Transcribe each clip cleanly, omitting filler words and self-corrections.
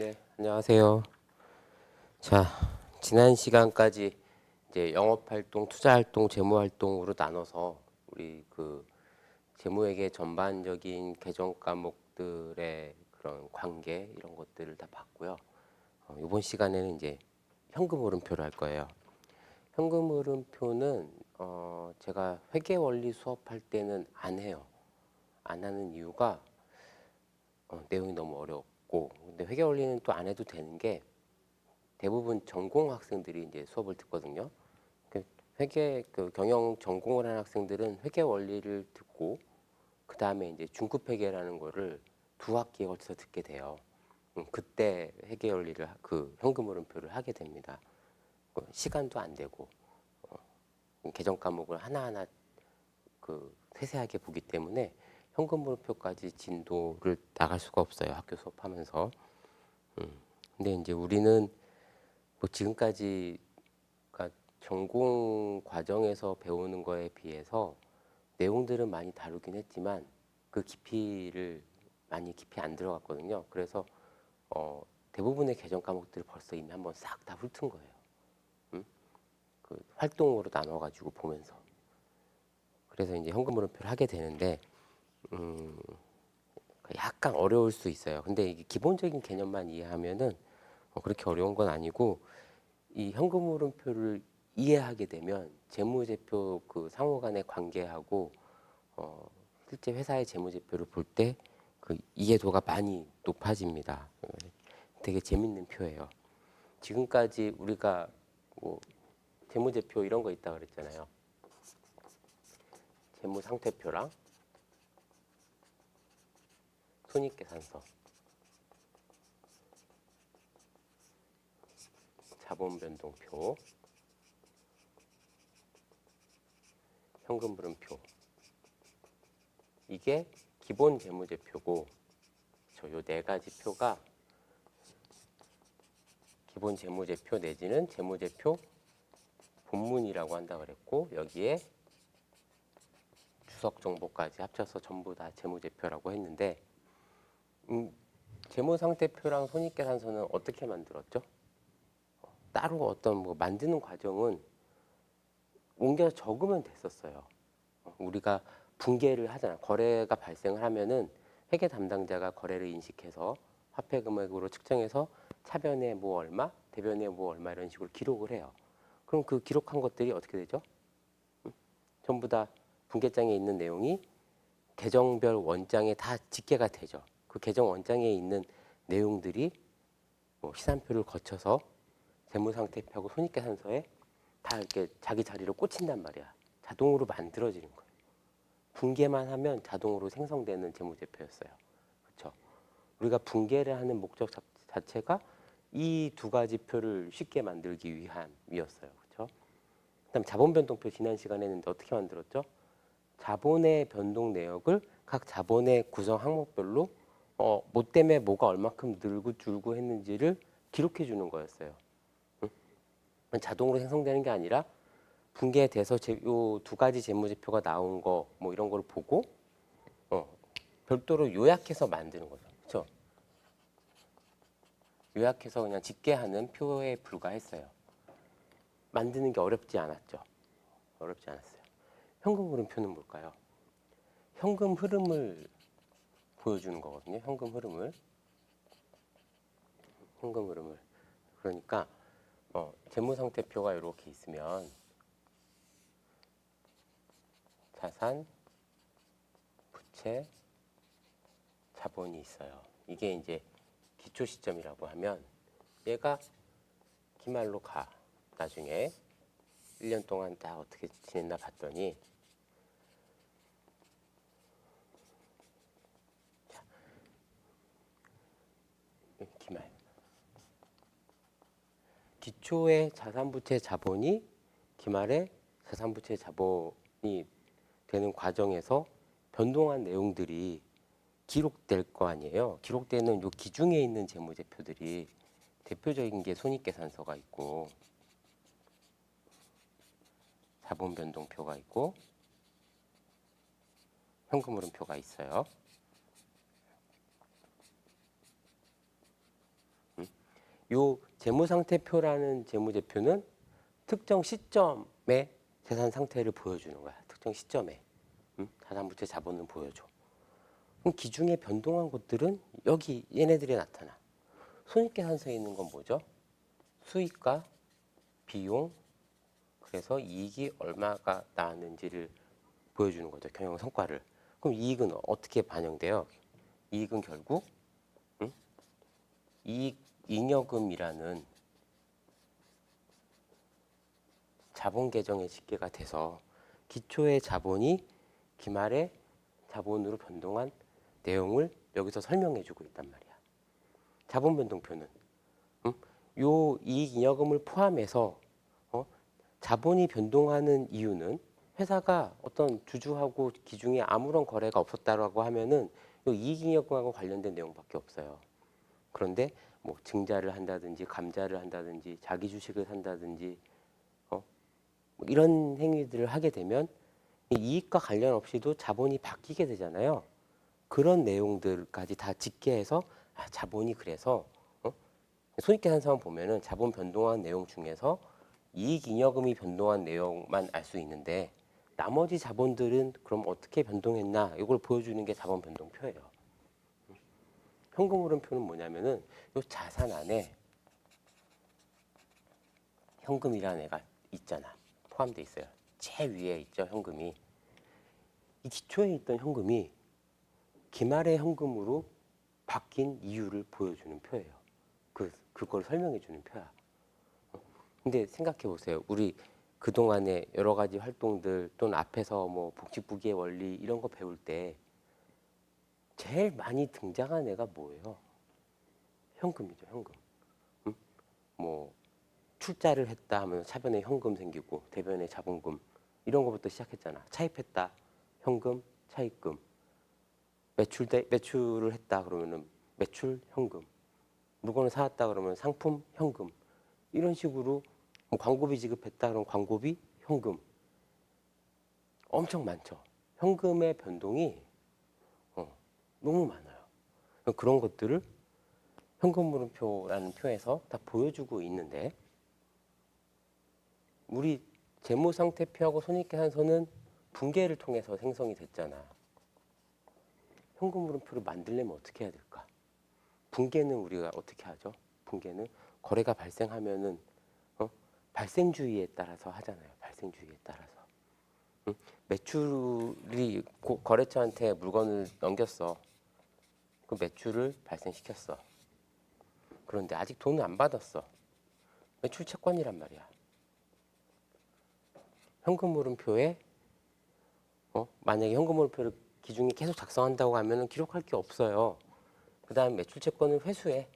네, 안녕하세요. 자, 지난 시간까지 이제 영업활동, 투자활동, 재무활동으로 나눠서 우리 그 재무회계 전반적인 개정 과목들의 그런 관계 이런 것들을 다 봤고요. 이번 시간에는 이제 현금 흐름표를 할 거예요. 현금 흐름표는 제가 회계 원리 수업할 때는 안 해요. 안 하는 이유가 내용이 너무 어렵고, 근데 회계 원리는 또 안 해도 되는 게 대부분 전공 학생들이 이제 수업을 듣거든요. 회계 경영 전공을 한 학생들은 회계 원리를 듣고 그 다음에 이제 중급 회계라는 거를 두 학기에 걸쳐서 듣게 돼요. 그때 회계 원리를 현금 흐름표를 하게 됩니다. 시간도 안 되고 개정 과목을 하나하나 세세하게 보기 때문에 현금 흐름표까지 진도를 나갈 수가 없어요. 학교 수업하면서. 근데 이제 우리는 뭐 지금까지 그러니까 전공 과정에서 배우는 거에 비해서 내용들은 많이 다루긴 했지만 그 깊이를 많이 깊이 안 들어갔거든요. 그래서 대부분의 개정 과목들을 벌써 이미 한번 싹 다 훑은 거예요. 활동으로 나눠가지고 보면서. 그래서 이제 현금 흐름표를 하게 되는데 약간 어려울 수 있어요. 근데 이게 기본적인 개념만 이해하면은 그렇게 어려운 건 아니고 이 현금 흐름표를 이해하게 되면 재무제표 상호 간의 관계하고 실제 회사의 재무제표를 볼 때 그 이해도가 많이 높아집니다. 되게 재밌는 표예요. 지금까지 우리가 뭐 재무제표 이런 거 있다 그랬잖아요. 재무상태표랑 손익계산서, 자본변동표, 현금 흐름표. 이게 기본 재무제표고 요 네 가지 표가 기본 재무제표 내지는 재무제표 본문이라고 한다 그랬고 여기에 주석 정보까지 합쳐서 전부 다 재무제표라고 했는데 재무상태표랑 손익계산서는 어떻게 만들었죠? 따로 어떤 뭐 만드는 과정은 옮겨 적으면 됐었어요. 우리가 분계를 하잖아. 거래가 발생을 하면은 회계 담당자가 거래를 인식해서 화폐 금액으로 측정해서 차변에 뭐 얼마, 대변에 뭐 얼마 이런 식으로 기록을 해요. 그럼 그 기록한 것들이 어떻게 되죠? 전부 다 분계장에 있는 내용이 계정별 원장에 다 집계가 되죠. 그 계정 원장에 있는 내용들이 뭐 시산표를 거쳐서 재무상태표하고 손익계산서에 다 이렇게 자기 자리로 꽂힌단 말이야. 자동으로 만들어지는 거예요. 분계만 하면 자동으로 생성되는 재무제표였어요. 그렇죠? 우리가 분계를 하는 목적 자체가 이 두 가지 표를 쉽게 만들기 위함이었어요. 그렇죠? 그다음 자본 변동표 지난 시간에 했는데 어떻게 만들었죠? 자본의 변동 내역을 각 자본의 구성 항목별로 뭐 때문에 뭐가 얼마큼 늘고 줄고 했는지를 기록해 주는 거였어요. 자동으로 생성되는 게 아니라 분계돼서 요 두 가지 재무제표가 나온 거 뭐 이런 걸 보고 별도로 요약해서 만드는 거죠. 그렇죠? 요약해서 그냥 집계하는 표에 불과했어요. 만드는 게 어렵지 않았죠. 어렵지 않았어요. 현금 흐름표는 뭘까요? 현금 흐름을 보여주는 거거든요. 현금 흐름을. 현금 흐름을. 그러니까 재무상태표가 이렇게 있으면 자산, 부채, 자본이 있어요. 이게 이제 기초 시점이라고 하면 얘가 기말로 가. 나중에 1년 동안 딱 어떻게 지냈나 봤더니 자, 기말. 기초의 자산부채 자본이 기말에 자산부채 자본이 되는 과정에서 변동한 내용들이 기록될 거 아니에요. 기록되는 요 기중에 있는 재무제표들이 대표적인 게 손익계산서가 있고 자본변동표가 있고 현금흐름표가 있어요. 요 재무상태표라는 재무제표는 특정 시점의 재산 상태를 보여주는 거야. 특정 시점에 자산부채 자본을 보여줘. 그럼 기중에 변동한 것들은 여기 얘네들이 나타나. 손익계산서에 있는 건 뭐죠? 수익과 비용, 그래서 이익이 얼마가 나왔는지를 보여주는 거죠. 경영 성과를. 그럼 이익은 어떻게 반영돼요? 이익은 결국 이익 잉여금이라는 자본 계정의 집계가 돼서 기초의 자본이 기말의 자본으로 변동한 내용을 여기서 설명해 주고 있단 말이야. 자본 변동표는 요 이익 잉여금을 포함해서 자본이 변동하는 이유는 회사가 어떤 주주하고 기중에 아무런 거래가 없었다라고 하면은 요 이익 잉여금하고 관련된 내용밖에 없어요. 그런데 뭐 증자를 한다든지 감자를 한다든지 자기 주식을 산다든지 뭐 이런 행위들을 하게 되면 이 이익과 관련 없이도 자본이 바뀌게 되잖아요. 그런 내용들까지 다 집계해서 자본이 그래서 손익계산서만 보면은 자본 변동한 내용 중에서 이익잉여금이 변동한 내용만 알 수 있는데 나머지 자본들은 그럼 어떻게 변동했나 이걸 보여주는 게 자본 변동표예요. 현금 흐름표는 뭐냐면은 이 자산 안에 현금이라는 애가 있잖아. 포함되어 있어요. 제일 위에 있죠, 현금이. 이 기초에 있던 현금이 기말의 현금으로 바뀐 이유를 보여주는 표예요. 그걸 설명해 주는 표야. 근데 생각해 보세요. 우리 그동안에 여러 가지 활동들 또는 앞에서 뭐 복지부기의 원리 이런 거 배울 때 제일 많이 등장한 애가 뭐예요? 현금이죠, 현금. 뭐 출자를 했다 하면 차변에 현금 생기고 대변에 자본금 이런 거부터 시작했잖아. 차입했다, 현금, 차입금. 매출을 했다 그러면은 매출, 현금. 물건을 사왔다 그러면 상품, 현금. 이런 식으로 뭐 광고비 지급했다 그러면 광고비, 현금. 엄청 많죠. 현금의 변동이 너무 많아요. 그런 것들을 현금 물음표라는 표에서 다 보여주고 있는데 우리 재무상태표하고 손익계산서는 분계를 통해서 생성이 됐잖아. 현금 물음표를 만들려면 어떻게 해야 될까? 분계는 우리가 어떻게 하죠? 분계는 거래가 발생하면은 발생주의에 따라서 하잖아요. 발생주의에 따라서. 매출이 거래처한테 물건을 넘겼어. 그 매출을 발생시켰어. 그런데 아직 돈을 안 받았어. 매출 채권이란 말이야. 현금 물음표에 만약에 현금 물음표를 기준에 계속 작성한다고 하면 기록할 게 없어요. 그 다음 매출 채권을 회수해.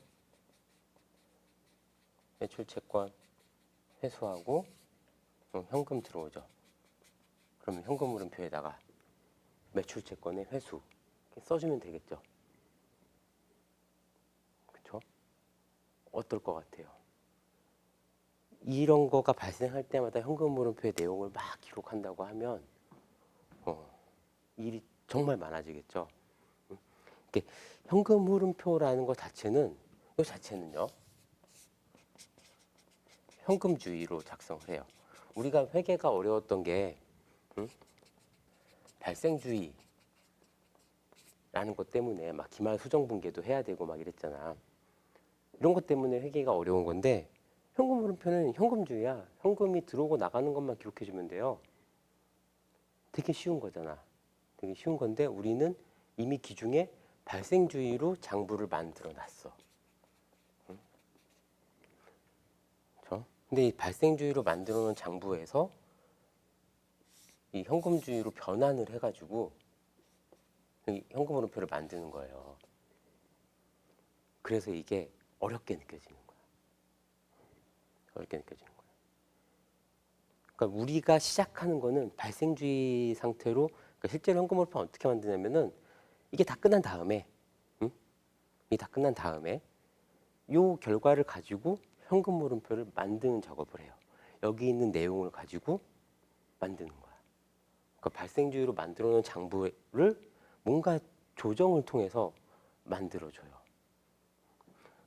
매출 채권 회수하고 현금 들어오죠. 그러면 현금 물음표에다가 매출 채권의 회수 써주면 되겠죠. 그렇죠? 어떨 것 같아요? 이런 거가 발생할 때마다 현금 물음표의 내용을 막 기록한다고 하면 일이 정말 많아지겠죠. 이게 현금 흐름표라는 것 자체는 이 자체는요 현금주의로 작성을 해요. 우리가 회계가 어려웠던 게 발생주의라는 것 때문에 막 기말 수정분계도 해야 되고 막 이랬잖아. 이런 것 때문에 회계가 어려운 건데 현금 흐름표는 현금주의야. 현금이 들어오고 나가는 것만 기록해주면 돼요. 되게 쉬운 거잖아. 되게 쉬운 건데 우리는 이미 기중에 발생주의로 장부를 만들어 놨어. 그렇죠? 근데 이 발생주의로 만들어 놓은 장부에서 이 현금주의로 변환을 해가지고 이 현금 흐름표를 만드는 거예요. 그래서 이게 어렵게 느껴지는 거야. 어렵게 느껴지는 거야. 그러니까 우리가 시작하는 거는 발생주의 상태로 그러니까 실제로 현금 흐름표 어떻게 만드냐면은 이게 다 끝난 다음에 이게 다 끝난 다음에 요 결과를 가지고 현금 물음표를 만드는 작업을 해요. 여기 있는 내용을 가지고 만드는 거야. 그러니까 발생주의로 만들어 놓은 장부를 뭔가 조정을 통해서 만들어줘요.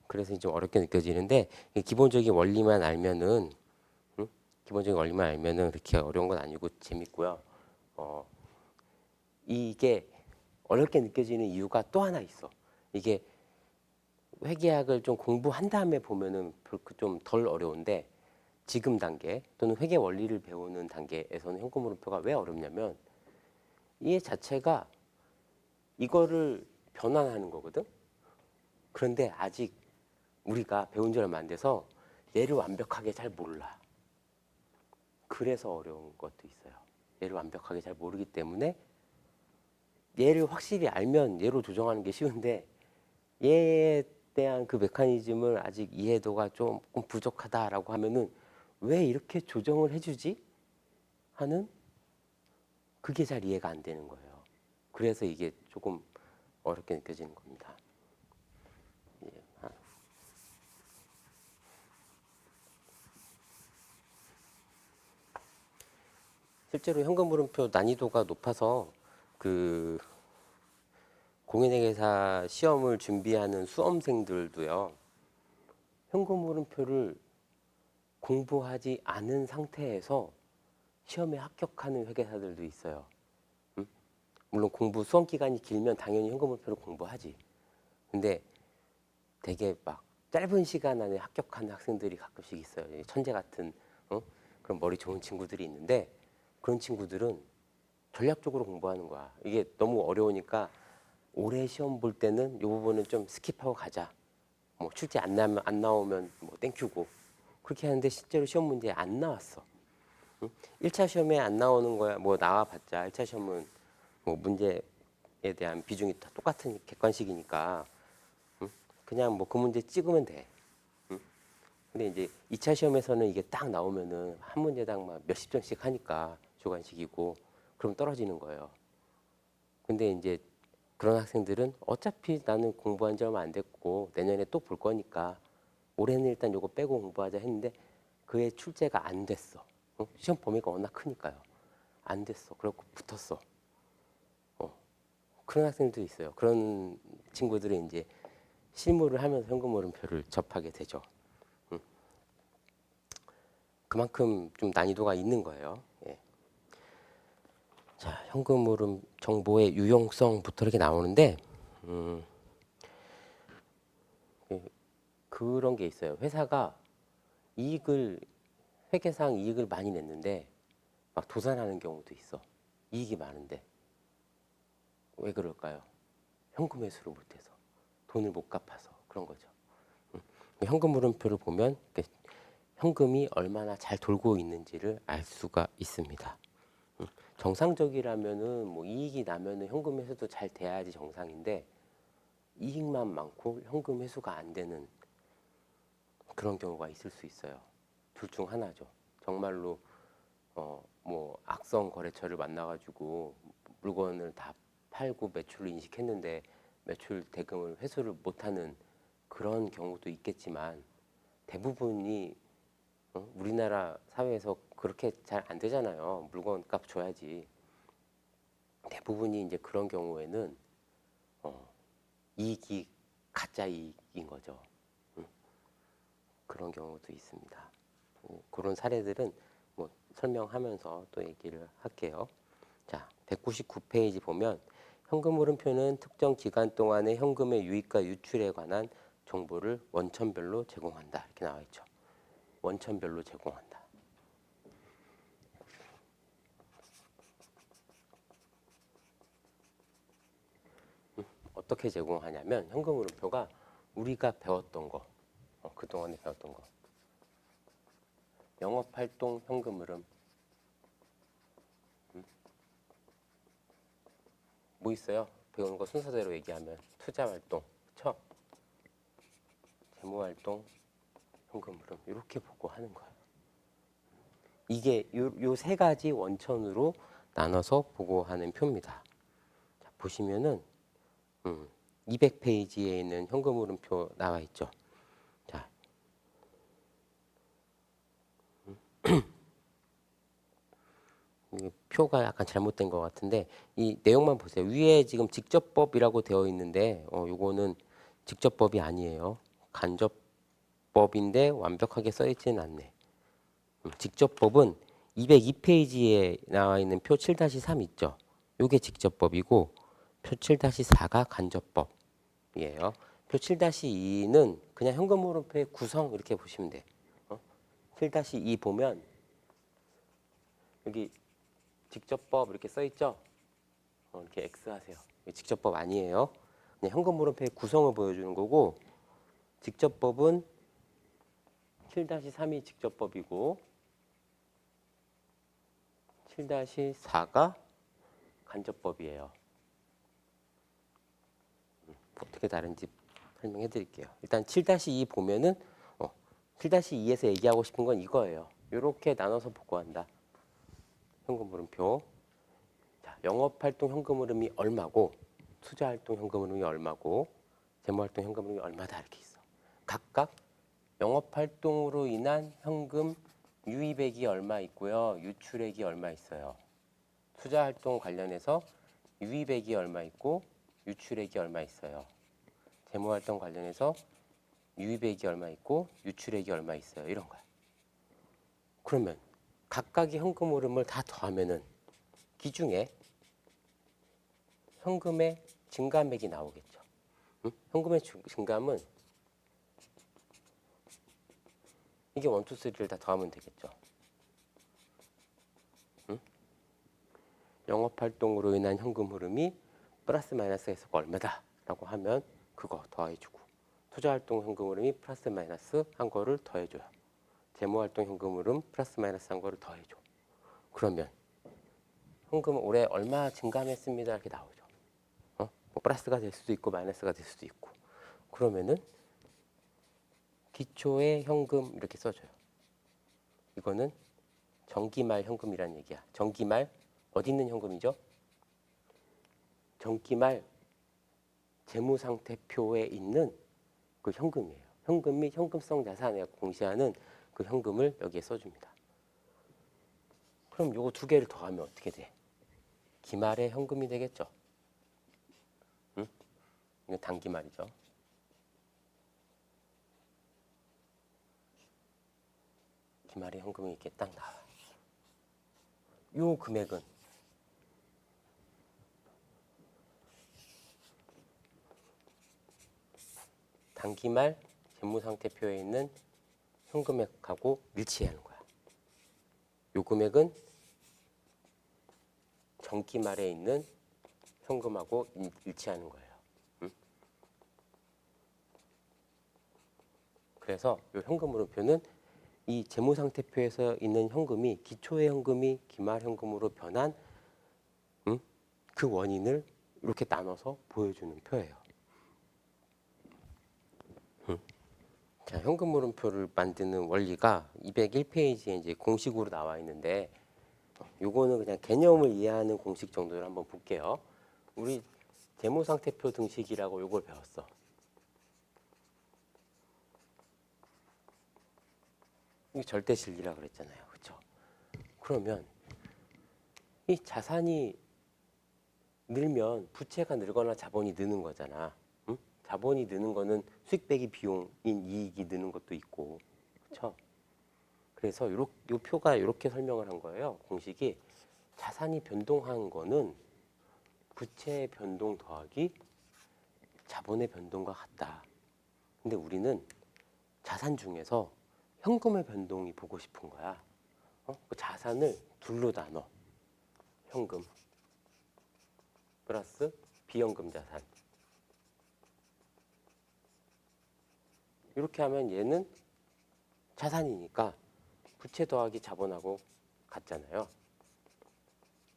그래서 좀 어렵게 느껴지는데 기본적인 원리만 알면은 기본적인 원리만 알면은 그렇게 어려운 건 아니고 재밌고요. 어, 이게 어렵게 느껴지는 이유가 또 하나 있어. 이게 회계학을 좀 공부한 다음에 보면은 좀 덜 어려운데 지금 단계 또는 회계 원리를 배우는 단계에서는 현금 물음표가 왜 어렵냐면 이 자체가 이거를 변환하는 거거든. 그런데 아직 우리가 배운 지 얼마 안 돼서 얘를 완벽하게 잘 몰라. 그래서 어려운 것도 있어요. 얘를 완벽하게 잘 모르기 때문에 얘를 확실히 알면 얘로 조정하는 게 쉬운데 얘에 대한 그 메커니즘을 아직 이해도가 조금 부족하다라고 하면은 왜 이렇게 조정을 해주지? 하는 그게 잘 이해가 안 되는 거예요. 그래서 이게 조금 어렵게 느껴지는 겁니다. 예, 실제로 현금 물음표 난이도가 높아서 그 공인회계사 시험을 준비하는 수험생들도요. 현금 물음표를 공부하지 않은 상태에서 시험에 합격하는 회계사들도 있어요. 물론 공부 수험 기간이 길면 당연히 현금 물음표를 공부하지. 근데 되게 막 짧은 시간 안에 합격하는 학생들이 가끔씩 있어요. 천재 같은 그런 머리 좋은 친구들이 있는데 그런 친구들은 전략적으로 공부하는 거야. 이게 너무 어려우니까 올해 시험 볼 때는 이 부분은 좀 스킵하고 가자. 뭐 출제 안 나오면 뭐 땡큐고 그렇게 하는데 실제로 시험 문제에 안 나왔어. 1차 시험에 안 나오는 거야. 뭐 나와봤자 1차 시험은 뭐 문제에 대한 비중이 다 똑같은 객관식이니까 그냥 뭐 그 문제 찍으면 돼. 근데 이제 2차 시험에서는 이게 딱 나오면은 한 문제당 막 몇십 점씩 하니까 주관식이고 그럼 떨어지는 거예요. 근데 이제 그런 학생들은 어차피 나는 공부한 지 얼마 안 됐고 내년에 또 볼 거니까 올해는 일단 요거 빼고 공부하자 했는데 그의 출제가 안 됐어. 시험 범위가 워낙 크니까요. 안 됐어. 그래갖고 붙었어. 그런 학생들이 있어요. 그런 친구들은 이제 실무를 하면서 현금 물음표를 접하게 되죠. 그만큼 좀 난이도가 있는 거예요. 예. 자, 현금 물음 정보의 유용성부터 이렇게 나오는데 그런 게 있어요. 회사가 이익을 회계상 이익을 많이 냈는데 막 도산하는 경우도 있어. 이익이 많은데 왜 그럴까요? 현금 회수를 못해서 돈을 못 갚아서 그런 거죠. 현금 물음표를 보면 현금이 얼마나 잘 돌고 있는지를 알 수가 있습니다. 정상적이라면은 뭐 이익이 나면은 현금 회수도 잘 돼야지 정상인데 이익만 많고 현금 회수가 안 되는 그런 경우가 있을 수 있어요. 둘 중 하나죠. 정말로 뭐 악성 거래처를 만나가지고 물건을 다 팔고 매출을 인식했는데 매출 대금을 회수를 못하는 그런 경우도 있겠지만 대부분이 우리나라 사회에서 그렇게 잘 안 되잖아요. 물건 값 줘야지. 대부분이 이제 그런 경우에는 이익이 가짜 이익인 거죠. 그런 경우도 있습니다. 그런 사례들은 뭐 설명하면서 또 얘기를 할게요. 자, 199페이지 보면 현금 물음표는 특정 기간 동안의 현금의 유입과 유출에 관한 정보를 원천별로 제공한다. 이렇게 나와 있죠. 원천별로 제공한다. 어떻게 제공하냐면 현금 물음표가 우리가 배웠던 거, 그동안에 배웠던 거. 영업활동 현금 흐름 뭐 있어요? 배우는 거 순서대로 얘기하면 투자활동, 그쵸? 재무활동, 현금 흐름 이렇게 보고 하는 거예요. 이게 요 세 가지 원천으로 나눠서 보고 하는 표입니다. 자, 보시면은 200페이지에 있는 현금 흐름표 나와 있죠. 자, 이 표가 약간 잘못된 것 같은데 이 내용만 보세요. 위에 지금 직접법이라고 되어 있는데 요거는 직접법이 아니에요. 간접법인데 완벽하게 써 있지는 않네. 직접법은 202페이지에 나와 있는 표 7-3 있죠. 요게 직접법이고 표 7-4가 간접법이에요. 표 7-2는 그냥 현금흐름표의 구성 이렇게 보시면 돼. 7-2 보면 여기 직접법 이렇게 써 있죠. 이렇게 X 하세요. 직접법 아니에요. 그냥 현금흐름표의 구성을 보여주는 거고 직접법은 7-3이 직접법이고 7-4가 간접법이에요. 어떻게 다른지 설명해 드릴게요. 일단 7-2 보면은 7-2에서 얘기하고 싶은 건 이거예요. 이렇게 나눠서 보고한다. 현금흐름표. 자, 영업활동 현금흐름이 얼마고 투자활동 현금흐름이 얼마고 재무활동 현금흐름이 얼마다 이렇게 있어. 각각 영업활동으로 인한 현금 유입액이 얼마 있고요. 유출액이 얼마 있어요. 투자활동 관련해서 유입액이 얼마 있고 유출액이 얼마 있어요. 재무활동 관련해서 유입액이 얼마 있고 유출액이 얼마 있어요. 이런 거야. 그러면 각각의 현금 흐름을 다 더하면은 기중에 현금의 증감액이 나오겠죠. 응? 현금의 증감은 이게 1, 2, 3를 다 더하면 되겠죠. 응? 영업활동으로 인한 현금 흐름이 플러스 마이너스 해서가 얼마다 라고 하면 그거 더해주고 투자활동 현금 흐름이 플러스 마이너스 한 거를 더해줘요. 재무활동 현금 흐름 플러스 마이너스 한 거를 더해줘. 그러면 현금은 올해 얼마 증감했습니다 이렇게 나오죠. 뭐 플러스가 될 수도 있고 마이너스가 될 수도 있고. 그러면은 기초의 현금 이렇게 써줘요. 이거는 정기말 현금이라는 얘기야. 정기말 어디 있는 현금이죠? 정기말 재무상태표에 있는 그 현금이에요. 현금 및 현금성 자산에 공시하는 그 현금을 여기에 써줍니다. 그럼 요거 두 개를 더하면 어떻게 돼? 기말의 현금이 되겠죠. 응? 이건 단기말이죠. 기말의 현금이 이렇게 딱 나와. 요 금액은 단기말 재무상태표에 있는 현금액하고 일치하는 거야. 요 금액은 정기말에 있는 현금하고 일치하는 거예요. 그래서 이 현금 흐름표는 이 재무상태표에서 있는 현금이 기초의 현금이 기말 현금으로 변한 그 원인을 이렇게 나눠서 보여주는 표예요. 자, 현금 흐름표를 만드는 원리가 201페이지에 이제 공식으로 나와 있는데 요거는 그냥 개념을 이해하는 공식 정도를 한번 볼게요. 우리 재무상태표 등식이라고 요걸 배웠어. 이게 절대실리라 그랬잖아요. 그렇죠? 그러면 이 자산이 늘면 부채가 늘거나 자본이 느는 거잖아. 응? 자본이 느는 거는 수익 빼기 비용인 이익이 느는 것도 있고. 그렇죠? 그래서 요 표가 이렇게 설명을 한 거예요. 공식이 자산이 변동한 거는 부채의 변동 더하기 자본의 변동과 같다. 근데 우리는 자산 중에서 현금의 변동이 보고 싶은 거야. 그 자산을 둘로 나눠. 현금 플러스 비현금 자산. 이렇게 하면 얘는 자산이니까 부채 더하기 자본하고 같잖아요.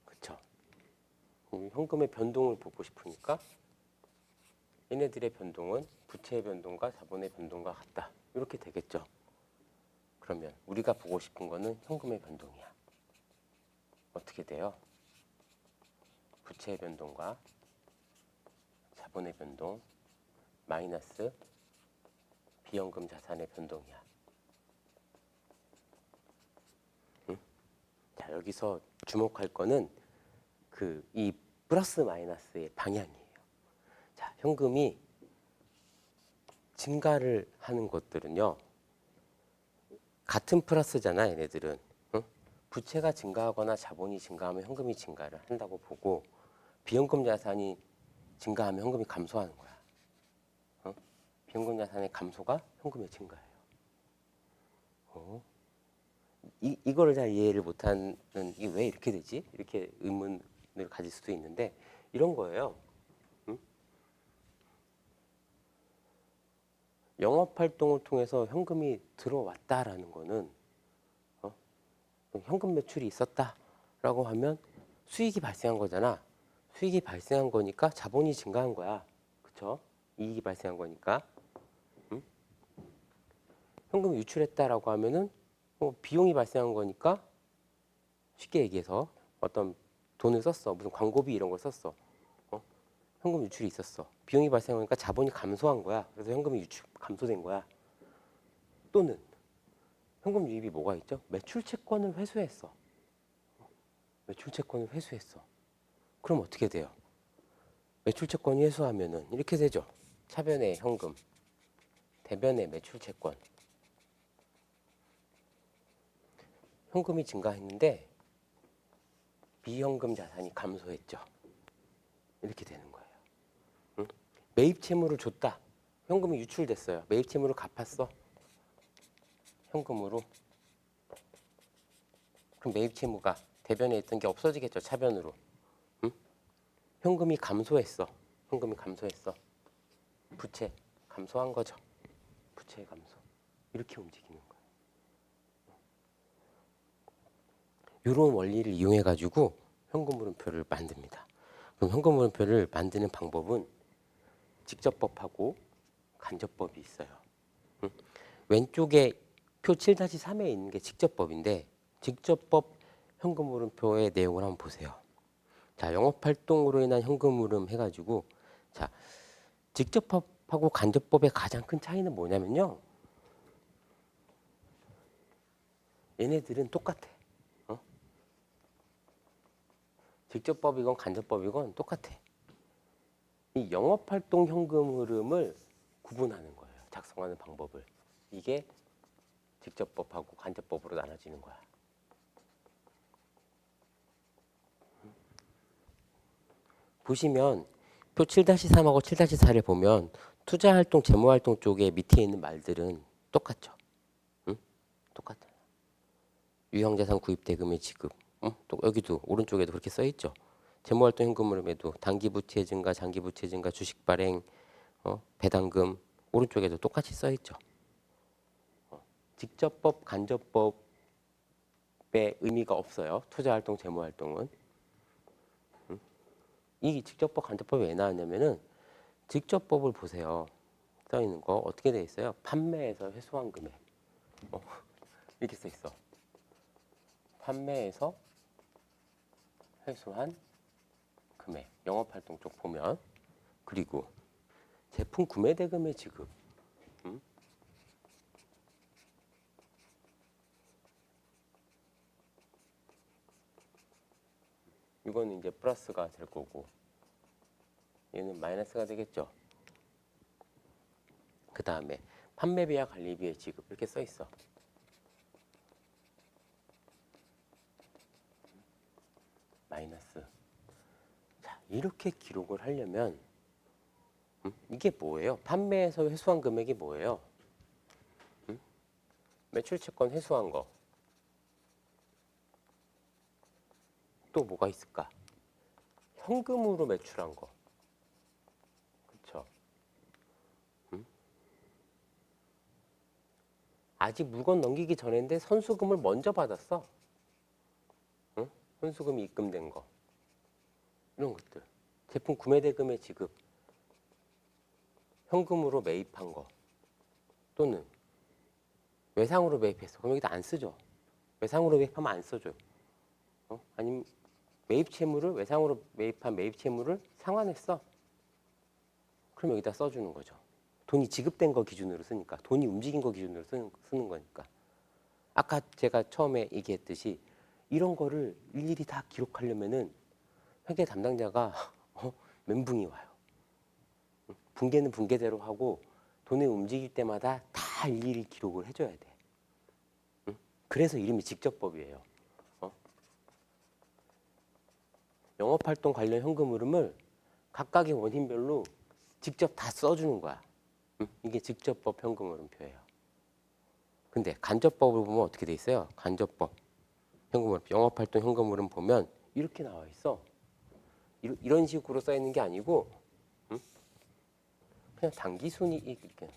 그쵸? 현금의 변동을 보고 싶으니까 얘네들의 변동은 부채의 변동과 자본의 변동과 같다. 이렇게 되겠죠. 그러면 우리가 보고 싶은 거는 현금의 변동이야. 어떻게 돼요? 부채의 변동과 자본의 변동 마이너스 비현금 자산의 변동이야. 응? 자, 여기서 주목할 거는 이 플러스 마이너스의 방향이에요. 자, 현금이 증가를 하는 것들은요. 같은 플러스잖아, 얘네들은. 응? 부채가 증가하거나 자본이 증가하면 현금이 증가를 한다고 보고 비현금 자산이 증가하면 현금이 감소하는 거야. 어? 비현금 자산의 감소가 현금의 증가예요. 이거를 잘 이해를 못하는 이게 왜 이렇게 되지? 이렇게 의문을 가질 수도 있는데 이런 거예요. 응? 영업 활동을 통해서 현금이 들어왔다라는 거는 현금 매출이 있었다라고 하면 수익이 발생한 거잖아. 수익이 발생한 거니까 자본이 증가한 거야. 그쵸? 이익이 발생한 거니까. 응? 현금을 유출했다라고 하면은 비용이 발생한 거니까 쉽게 얘기해서 어떤 돈을 썼어. 무슨 광고비 이런 걸 썼어. 현금 유출이 있었어. 비용이 발생하니까 자본이 감소한 거야. 그래서 현금이 유출 감소된 거야. 또는 현금 유입이 뭐가 있죠? 매출 채권을 회수했어. 매출 채권을 회수했어. 그럼 어떻게 돼요? 매출 채권이 회수하면은 이렇게 되죠. 차변의 현금, 대변의 매출 채권. 현금이 증가했는데 비현금 자산이 감소했죠. 이렇게 되는 거예요. 응? 매입 채무를 줬다. 현금이 유출됐어요. 매입 채무를 갚았어. 현금으로. 그럼 매입 채무가 대변에 있던 게 없어지겠죠. 차변으로. 응? 현금이 감소했어. 현금이 감소했어. 부채 감소한 거죠. 부채 감소. 이렇게 움직이는 거예요. 이런 원리를 이용해 가지고 현금 물음표를 만듭니다. 그럼 현금 물음표를 만드는 방법은 직접법하고 간접법이 있어요. 왼쪽에 표 7-3에 있는 게 직접법인데 직접법 현금 물음표의 내용을 한번 보세요. 자, 영업 활동으로 인한 현금 물음 해가지고 자, 직접법하고 간접법의 가장 큰 차이는 뭐냐면요. 얘네들은 똑같아. 직접법이건 간접법이건 똑같아. 이 영업활동 현금 흐름을 구분하는 거예요. 작성하는 방법을. 이게 직접법하고 간접법으로 나눠지는 거야. 보시면 표 7-3하고 7-4를 보면 투자활동, 재무활동 쪽에 밑에 있는 말들은 똑같죠. 응? 똑같아요. 유형자산 구입 대금의 지급. 응? 또 여기도 오른쪽에도 그렇게 써 있죠. 재무활동 현금 흐름에도 단기부채 증가, 장기부채 증가, 주식 발행, 배당금 오른쪽에도 똑같이 써 있죠. 직접법, 간접법의 의미가 없어요. 투자활동, 재무활동은. 이 직접법, 간접법이 왜 나왔냐면은 직접법을 보세요. 써 있는 거 어떻게 돼 있어요? 판매에서 회수한 금액. 이렇게 써 있어. 판매에서 회수한 금액. 영업활동 쪽 보면. 그리고 제품 구매 대금의 지급. 이거는 이제 플러스가 될 거고 얘는 마이너스가 되겠죠. 그 다음에 판매비와 관리비의 지급 이렇게 써 있어. 마이너스. 자, 이렇게 기록을 하려면 이게 뭐예요? 판매에서 회수한 금액이 뭐예요? 매출 채권 회수한 거. 또 뭐가 있을까? 현금으로 매출한 거. 그렇죠? 아직 물건 넘기기 전인데 선수금을 먼저 받았어. 응? 선수금이 입금된 거. 이런 것들. 제품 구매 대금의 지급. 현금으로 매입한 거. 또는 외상으로 매입했어. 그럼 여기다 안 쓰죠. 외상으로 매입하면 안 써줘요. 아니면 매입 채무를 외상으로 매입한 매입 채무를 상환했어. 그럼 여기다 써주는 거죠. 돈이 지급된 거 기준으로 쓰니까. 돈이 움직인 거 기준으로 쓰는 거니까. 아까 제가 처음에 얘기했듯이 이런 거를 일일이 다 기록하려면은 회계 담당자가 멘붕이 와요. 붕괴는 붕괴대로 하고 돈이 움직일 때마다 다 일일이 기록을 해줘야 돼. 응? 그래서 이름이 직접법이에요. 영업활동 관련 현금 흐름을 각각의 원인별로 직접 다 써주는 거야. 응? 이게 직접법 현금 흐름표예요. 근데 간접법을 보면 어떻게 돼 있어요? 간접법 현금 흐름, 영업활동 현금 흐름 보면 이렇게 나와 있어. 이런 식으로 써 있는 게 아니고, 응? 그냥 당기순이익 이렇게.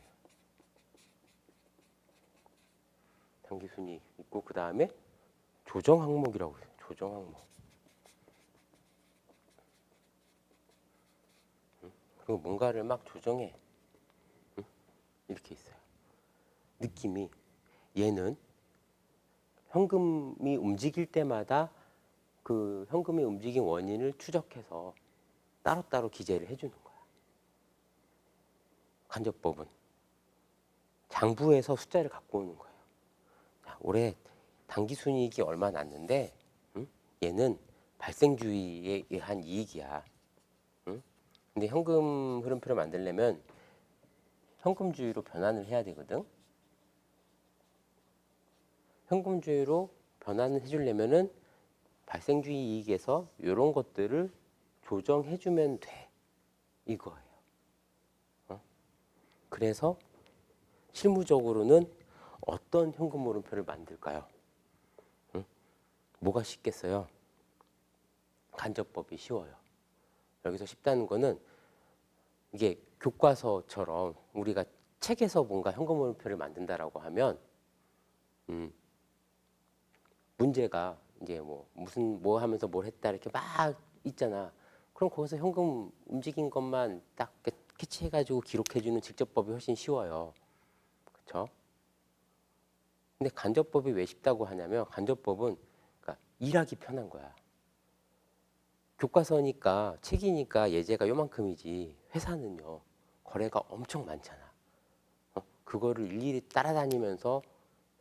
당기순이익 있고 그 다음에 조정 항목이라고 해요. 조정 항목. 그리고 뭔가를 막 조정해. 응? 이렇게 있어요. 느낌이 얘는 현금이 움직일 때마다 그 현금이 움직인 원인을 추적해서 따로따로 기재를 해주는 거야. 간접법은 장부에서 숫자를 갖고 오는 거예요. 자, 올해 당기순이익이 얼마 났는데, 응? 얘는 발생주의에 의한 이익이야. 응? 근데 현금 흐름표를 만들려면 현금주의로 변환을 해야 되거든. 현금주의로 변환을 해주려면은 발생주의 이익에서 이런 것들을 조정해주면 돼. 이거예요. 그래서 실무적으로는 어떤 현금 흐름표를 만들까요? 응? 뭐가 쉽겠어요? 간접법이 쉬워요. 여기서 쉽다는 거는 이게 교과서처럼 우리가 책에서 뭔가 현금 흐름표를 만든다라고 하면 문제가 이제 뭐 무슨 뭐 하면서 뭘 했다 이렇게 막 있잖아. 그럼 거기서 현금 움직인 것만 딱 캐치해가지고 기록해주는 직접법이 훨씬 쉬워요. 그렇죠? 근데 간접법이 왜 쉽다고 하냐면 간접법은 그러니까 일하기 편한 거야. 교과서니까 책이니까 예제가 요만큼이지 회사는요 거래가 엄청 많잖아. 그거를 일일이 따라다니면서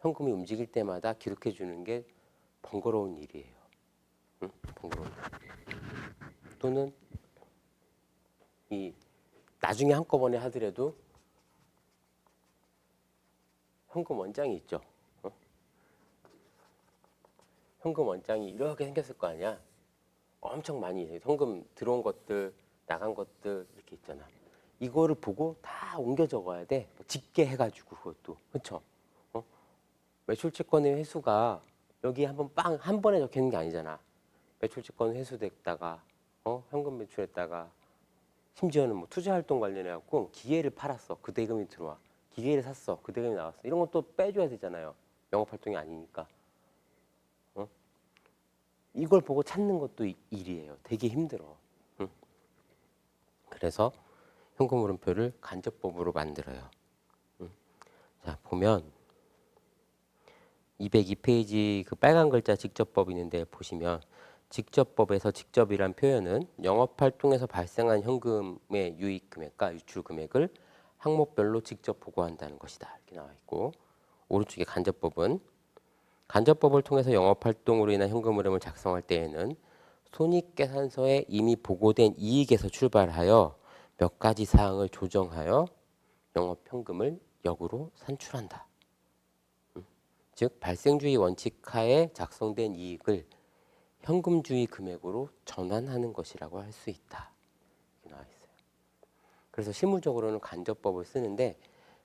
현금이 움직일 때마다 기록해 주는 게 번거로운 일이에요. 응? 번거로운 일. 또는 이 나중에 한꺼번에 하더라도 현금 원장이 있죠. 현금 원장이 이렇게 생겼을 거 아니야. 엄청 많이 현금 들어온 것들 나간 것들 이렇게 있잖아. 이거를 보고 다 옮겨 적어야 돼. 집계해가지고 그것도 그렇죠. 매출채권의 회수가 여기 한번 빵 한 번에 적혀 있는 게 아니잖아. 매출채권 회수됐다가 현금 매출했다가 심지어는 뭐 투자활동 관련해 갖고 기계를 팔았어. 그 대금이 들어와. 기계를 샀어. 그 대금이 나왔어. 이런 것도 빼줘야 되잖아요. 영업활동이 아니니까. 이걸 보고 찾는 것도 일이에요. 되게 힘들어. 응? 그래서 현금 흐름표를 간접법으로 만들어요. 자, 보면 202페이지 그 빨간 글자 직접법 있는데 보시면 직접법에서 직접이란 표현은 영업활동에서 발생한 현금의 유입 금액과 유출 금액을 항목별로 직접 보고한다는 것이다. 이렇게 나와 있고 오른쪽에 간접법은 간접법을 통해서 영업활동으로 인한 현금 흐름을 작성할 때에는 손익계산서에 이미 보고된 이익에서 출발하여 몇 가지 사항을 조정하여 영업현금을 역으로 산출한다. 즉 발생주의 원칙 하에 작성된 이익을 현금주의 금액으로 전환하는 것이라고 할 수 있다. 이렇게 나와 있어요. 그래서 실무적으로는 간접법을 쓰는데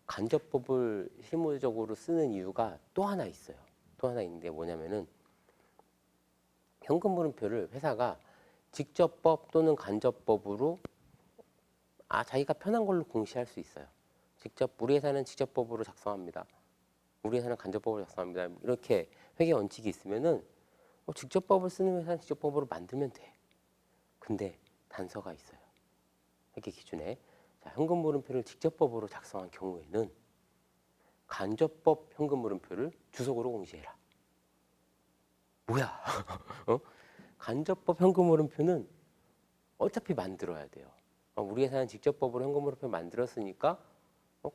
간접법을 실무적으로 쓰는 이유가 또 하나 있어요. 또 하나 있는데 뭐냐면은 현금 흐름표를 회사가 직접법 또는 간접법으로 자기가 편한 걸로 공시할 수 있어요. 직접 우리 회사는 직접법으로 작성합니다. 우리 회사는 간접법으로 작성합니다. 이렇게 회계 원칙이 있으면은 직접법을 쓰는 회사는 직접법으로 만들면 돼. 근데 단서가 있어요. 회계 기준에 현금 흐름표를 직접법으로 작성한 경우에는 간접법 현금 흐름표를 주석으로 공시해라. 뭐야? 간접법 현금 흐름표는 어차피 만들어야 돼요. 우리 회사는 직접법으로 현금 흐름표 만들었으니까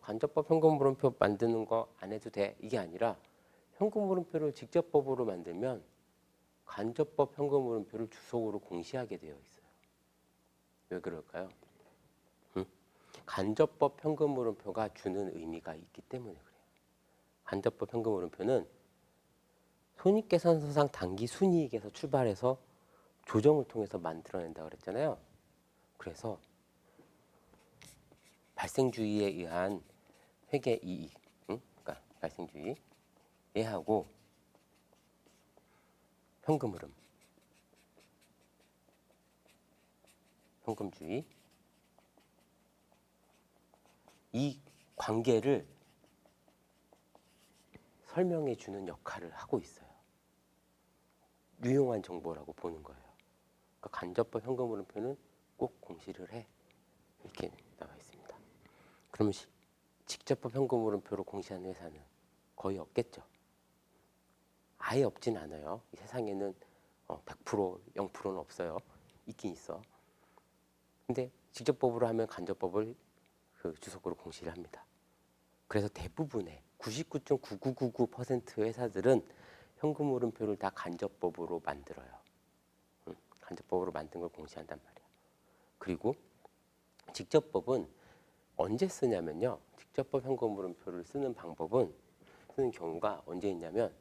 간접법 현금 흐름표 만드는 거 안 해도 돼. 이게 아니라 현금 흐름표를 직접법으로 만들면 간접법 현금 흐름표를 주석으로 공시하게 되어 있어요. 왜 그럴까요? 간접법 현금흐름표가 주는 의미가 있기 때문에 그래요. 간접법 현금흐름표는 손익계산서상 당기 순이익에서 출발해서 조정을 통해서 만들어낸다고 그랬잖아요. 그래서 발생주의에 의한 회계 이익, 그러니까 발생주의 얘하고 현금흐름, 현금주의 이 관계를 설명해 주는 역할을 하고 있어요. 유용한 정보라고 보는 거예요. 그러니까 간접법 현금흐름표는 꼭 공시를 해. 이렇게 나와 있습니다. 그러면 직접법 현금흐름표로 공시하는 회사는 거의 없겠죠. 아예 없진 않아요. 이 세상에는 100%, 0%는 없어요. 있긴 있어. 근데 직접법으로 하면 간접법을 그 주석으로 공시를 합니다. 그래서 대부분의 99.9999% 회사들은 현금흐름표를 다 간접법으로 만들어요. 간접법으로 만든 걸 공시한단 말이야. 그리고 직접법은 언제 쓰냐면요. 직접법 현금흐름표를 쓰는 경우가 언제 있냐면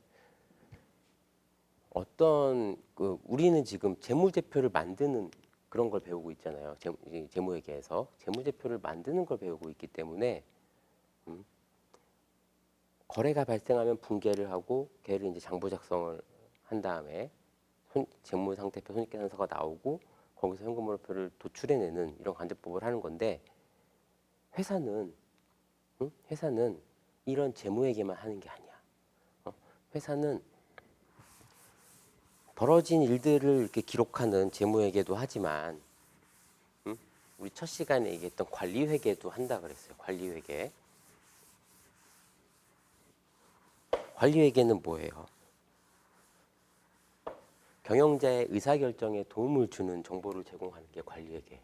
우리는 지금 재무제표를 만드는 그런 걸 배우고 있잖아요. 재무회계에서 재무제표를 만드는 걸 배우고 있기 때문에 거래가 발생하면 분계를 하고 걔를 이제 장부 작성을 한 다음에 재무상태표 손익계산서가 나오고 거기서 현금흐름표를 도출해내는 이런 간접법을 하는 건데 회사는 이런 재무회계만 하는 게 아니야. 회사는 벌어진 일들을 이렇게 기록하는 재무회계도 하지만 우리 첫 시간에 얘기했던 관리회계도 한다 그랬어요. 관리회계. 관리회계는 뭐예요? 경영자의 의사결정에 도움을 주는 정보를 제공하는 게 관리회계예요.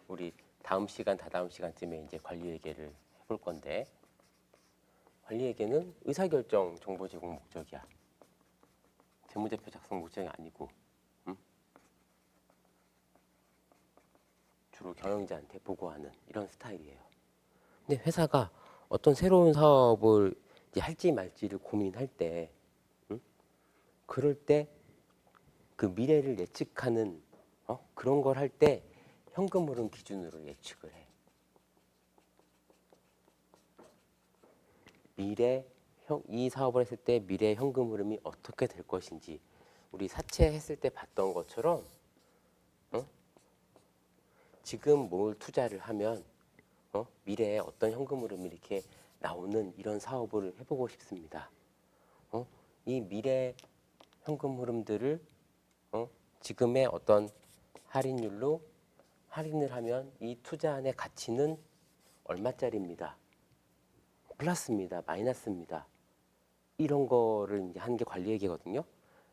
우리 다음 시간, 다다음 시간쯤에 이제 관리회계를 해볼 건데 관리회계는 의사결정 정보 제공 목적이야. 재무제표 작성 목적이 아니고 주로 경영자한테 보고하는 이런 스타일이에요. 근데 회사가 어떤 새로운 사업을 이제 할지 말지를 고민할 때 그럴 때 그 미래를 예측하는 그런 걸 할 때 현금흐름 기준으로 예측을 해. 이 사업을 했을 때 미래 현금흐름이 어떻게 될 것인지 우리 사채했을 때 봤던 것처럼 지금 뭘 투자를 하면 미래에 어떤 현금흐름이 이렇게 나오는 이런 사업을 해보고 싶습니다. 이 미래 현금흐름들을 지금의 어떤 할인율로 할인을 하면 이 투자안의 가치는 얼마짜리입니다. 플러스입니다. 마이너스입니다. 이런 거를 이제 하는 게 관리회계거든요.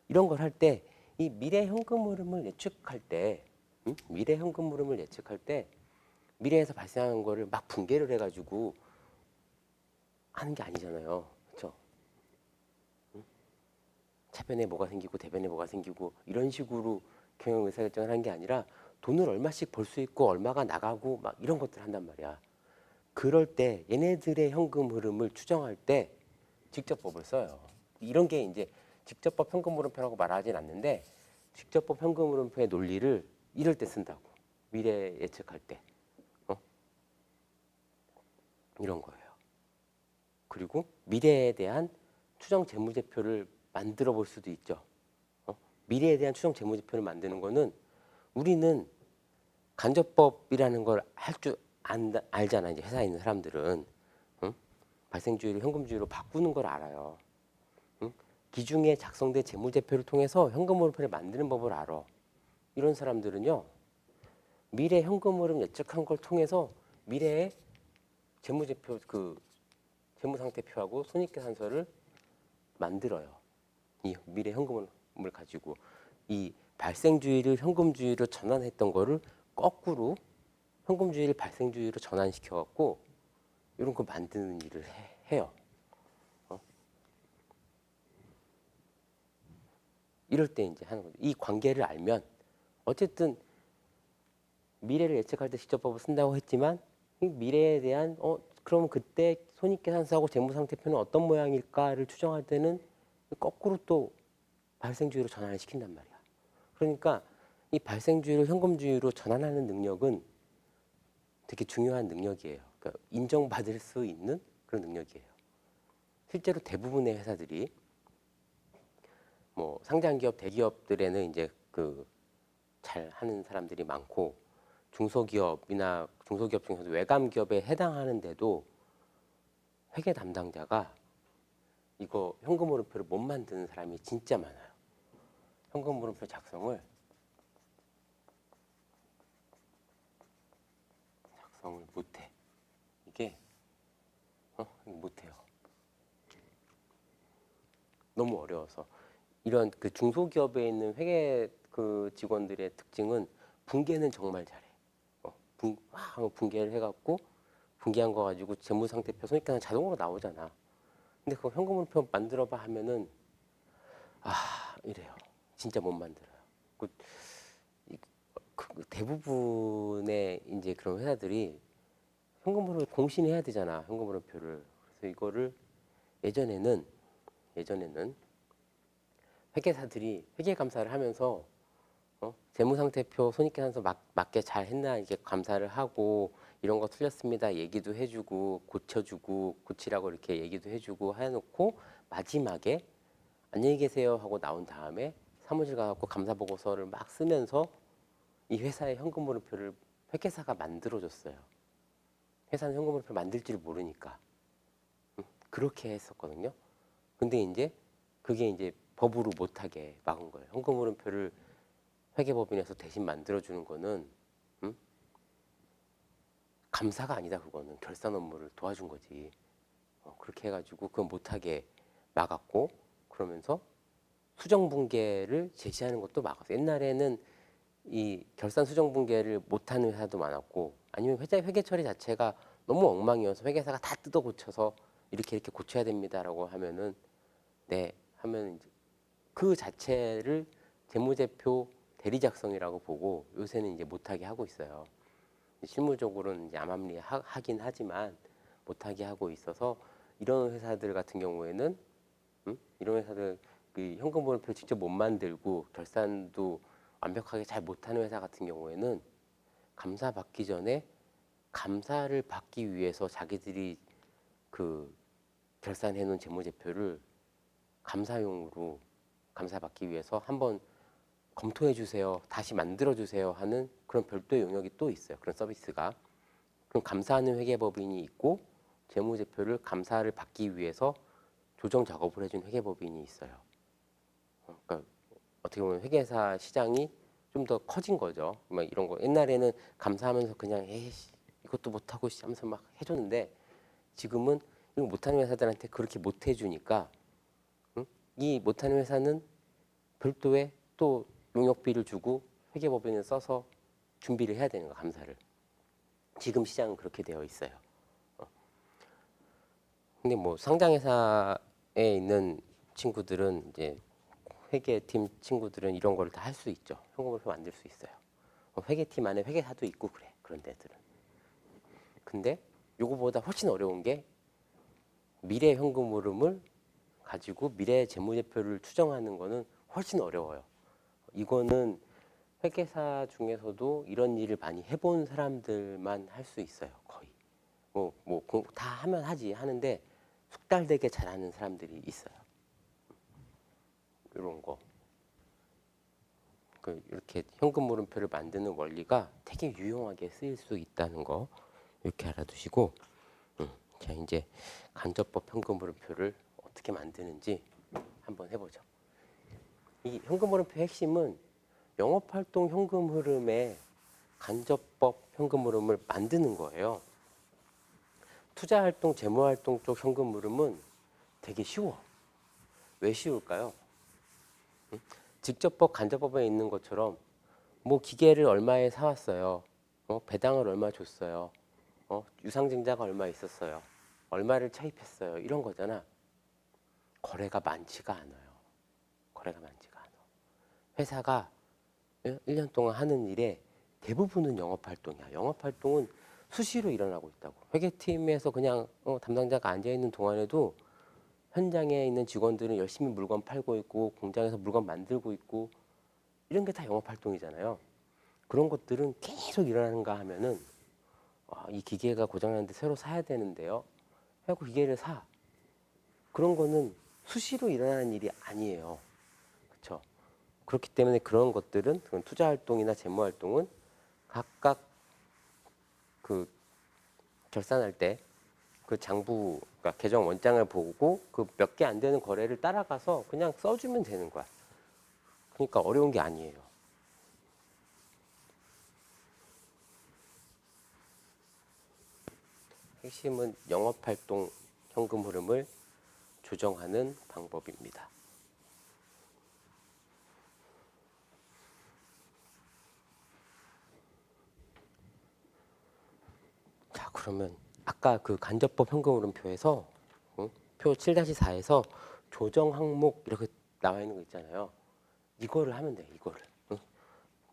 이런 걸 할 때 이 미래 현금 흐름을 예측할 때 미래에서 발생하는 거를 막 분개를 해가지고 하는 게 아니잖아요. 그렇죠? 차변에 뭐가 생기고 대변에 뭐가 생기고 이런 식으로 경영 의사결정을 하는 게 아니라 돈을 얼마씩 벌 수 있고 얼마가 나가고 막 이런 것들을 한단 말이야. 그럴 때 얘네들의 현금 흐름을 추정할 때 직접법을 써요. 이런 게 이제 직접법 현금 흐름표라고 말하진 않는데 직접법 현금 흐름표의 논리를 이럴 때 쓴다고. 미래 예측할 때. 이런 거예요. 그리고 미래에 대한 추정 재무제표를 만들어 볼 수도 있죠. 미래에 대한 추정 재무제표를 만드는 거는 우리는 간접법이라는 걸 할 줄 알잖아. 이제 회사에 있는 사람들은 발생주의를 현금주의로 바꾸는 걸 알아요. 기중에 작성된 재무제표를 통해서 현금흐름표를 만드는 법을 알아. 이런 사람들은요. 미래 현금흐름 예측한 걸 통해서 미래의 재무제표 재무상태표하고 손익계산서를 만들어요. 이 미래 현금을 가지고 이 발생주의를 현금주의로 전환했던 거를 거꾸로 현금주의를 발생주의로 전환시켜 갖고 이런 거 만드는 일을 해요. 이럴 때 이제 하는 거죠. 이 관계를 알면 어쨌든 미래를 예측할 때 직접법을 쓴다고 했지만 이 미래에 대한 그럼 그때 손익계산서하고 재무상태표는 어떤 모양일까를 추정할 때는 거꾸로 또 발생주의로 전환을 시킨단 말이야. 그러니까 이 발생주의를 현금주의로 전환하는 능력은 되게 중요한 능력이에요. 그러니까 인정받을 수 있는 그런 능력이에요. 실제로 대부분의 회사들이 뭐 상장기업, 대기업들에는 이제 그 잘 하는 사람들이 많고 중소기업이나 중소기업 중에서도 외감기업에 해당하는데도 회계 담당자가 이거 현금흐름표를 못 만드는 사람이 진짜 많아요. 현금흐름표 작성을 못해. 이게 못해요. 너무 어려워서. 이런 그 중소기업에 있는 회계 그 직원들의 특징은 분계는 정말 잘해. 하고 분계를 해갖고 분계한 거 가지고 재무상태표 손익계산 자동으로 나오잖아. 근데 그거 현금흐름표 만들어봐 하면은 이래요. 진짜 못 만들어요. 그, 대부분의 이제 그런 회사들이 현금흐름을 공신해야 되잖아. 현금흐름표를. 그래서 이거를 예전에는 회계사들이 회계 감사를 하면서 재무상태표 손익계산서 맞게 잘 했나 이게 감사를 하고 이런 거 틀렸습니다 얘기도 해주고 고쳐주고 고치라고 이렇게 얘기도 해주고 해놓고 마지막에 안녕히 계세요 하고 나온 다음에 사무실 가갖고 감사 보고서를 막 쓰면서 이 회사의 현금흐름표를 회계사가 만들어줬어요. 회사는 현금흐름표 만들 줄 모르니까 그렇게 했었거든요. 근데 이제 그게 이제 법으로 못하게 막은 거예요. 현금흐름표를 회계법인에서 대신 만들어주는 거는 감사가 아니다. 그거는 결산 업무를 도와준 거지. 그렇게 해가지고 그건 못하게 막았고 그러면서 수정분계를 제시하는 것도 막았어. 옛날에는 이 결산 수정분계를 못하는 회사도 많았고 아니면 회계 처리 자체가 너무 엉망이어서 회계사가 다 뜯어 고쳐서 이렇게 고쳐야 됩니다라고 하면은 네 하면 이제 그 자체를 재무제표 대리 작성이라고 보고 요새는 이제 못하게 하고 있어요. 실무적으로는 이제 암암리하긴 하지만 못하게 하고 있어서 이런 회사들 같은 경우에는 이런 회사들 그 현금흐름표를 직접 못 만들고 결산도 완벽하게 잘 못하는 회사 같은 경우에는 감사 받기 전에 감사를 받기 위해서 자기들이 그 결산해 놓은 재무제표를 감사용으로 감사 받기 위해서 한번 검토해 주세요. 다시 만들어 주세요 하는 그런 별도의 영역이 또 있어요. 그런 서비스가. 그럼 감사하는 회계법인이 있고 재무제표를 감사를 받기 위해서 조정 작업을 해준 회계법인이 있어요. 그러니까 어떻게 보면 회계사 시장이 좀 더 커진 거죠. 막 이런 거 옛날에는 감사하면서 그냥 에이씨 이것도 못하고 하면서 막 해줬는데 지금은 이거 못하는 회사들한테 그렇게 못 해주니까 이 못하는 회사는 별도의 또 용역비를 주고 회계법인을 써서 준비를 해야 되는 거 감사를. 지금 시장은 그렇게 되어 있어요. 근데 뭐 상장회사에 있는 친구들은 이제 회계팀 친구들은 이런 걸 다 할 수 있죠. 현금흐름표 만들 수 있어요. 회계팀 안에 회계사도 있고 그래 그런 데들은. 근데 요거보다 훨씬 어려운 게 미래 현금흐름을 가지고 미래 재무제표를 추정하는 거는 훨씬 어려워요. 이거는 회계사 중에서도 이런 일을 많이 해본 사람들만 할 수 있어요. 거의. 다 하면 하지 하는데 숙달되게 잘하는 사람들이 있어요. 이런 거. 이렇게 현금흐름표를 만드는 원리가 되게 유용하게 쓰일 수 있다는 거 이렇게 알아두시고 자 이제 간접법 현금흐름표를 어떻게 만드는지 한번 해보죠. 이 현금흐름표 핵심은 영업활동 현금흐름의 간접법 현금흐름을 만드는 거예요. 투자활동, 재무활동 쪽 현금흐름은 되게 쉬워. 왜 쉬울까요? 직접법, 간접법에 있는 것처럼 뭐 기계를 얼마에 사왔어요. 배당을 얼마 줬어요. 유상증자가 얼마 있었어요. 얼마를 차입했어요. 이런 거잖아. 거래가 많지가 않아요. 거래가 많지가 않아. 회사가 1년 동안 하는 일에 대부분은 영업활동이야. 영업활동은 수시로 일어나고 있다고. 회계팀에서 그냥 담당자가 앉아 있는 동안에도 현장에 있는 직원들은 열심히 물건 팔고 있고 공장에서 물건 만들고 있고 이런 게 다 영업 활동이잖아요. 그런 것들은 계속 일어나는가 하면은 이 기계가 고장났는데 새로 사야 되는데요. 하고 기계를 사. 그런 거는 수시로 일어나는 일이 아니에요. 그렇죠? 그렇기 때문에 그런 것들은 투자 활동이나 재무 활동은 각각 그 결산할 때 그 장부, 그러니까 계정 원장을 보고 그 몇 개 안 되는 거래를 따라가서 그냥 써주면 되는 거야. 그러니까 어려운 게 아니에요. 핵심은 영업활동 현금 흐름을 조정하는 방법입니다. 자, 그러면 아까 그 간접법 현금 흐름표에서 표 7-4에서 조정 항목 이렇게 나와 있는 거 있잖아요. 이거를 하면 돼. 이거를.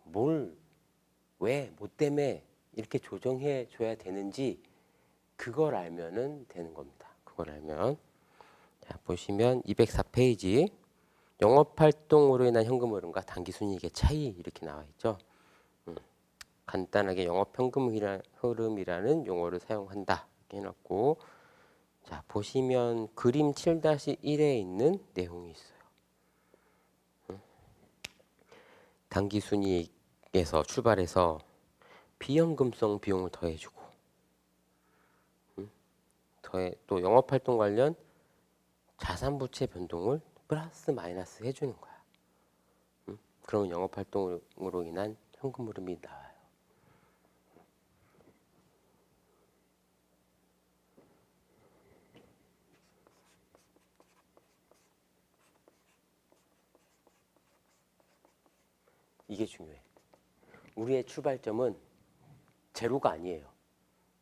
뭘, 왜, 뭐 때문에 이렇게 조정해 줘야 되는지 그걸 알면은 되는 겁니다. 그걸 알면. 자, 보시면 204페이지 영업활동으로 인한 현금 흐름과 당기순이익의 차이 이렇게 나와 있죠. 간단하게 영업현금 흐름이라는 용어를 사용한다 이렇게 해놨고, 자 보시면 그림 7-1에 있는 내용이 있어요. 당기순이익에서 출발해서 비현금성 비용을 더해주고, 또 영업활동 관련 자산부채 변동을 플러스 마이너스 해주는 거야. 그러면 영업활동으로 인한 현금 흐름이 나와요. 이게 중요해. 우리의 출발점은 제로가 아니에요.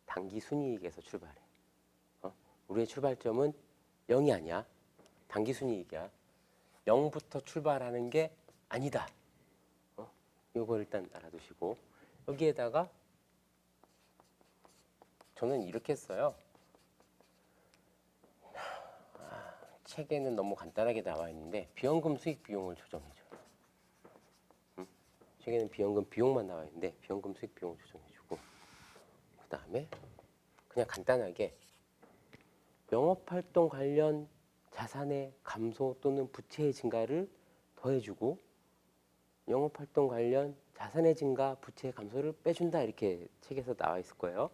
당기순이익에서 출발해. 우리의 출발점은 0이 아니야. 당기순이익이야. 0부터 출발하는 게 아니다. 이걸 일단 알아두시고, 여기에다가 저는 이렇게 했어요. 책에는 너무 간단하게 나와 있는데 비현금 수익 비용을 조정해줘요. 책에는 비현금 비용만 나와 있는데 비현금 수익 비용을 조정해주고, 그 다음에 그냥 간단하게 영업활동 관련 자산의 감소 또는 부채의 증가를 더해주고, 영업활동 관련 자산의 증가, 부채의 감소를 빼준다 이렇게 책에서 나와 있을 거예요.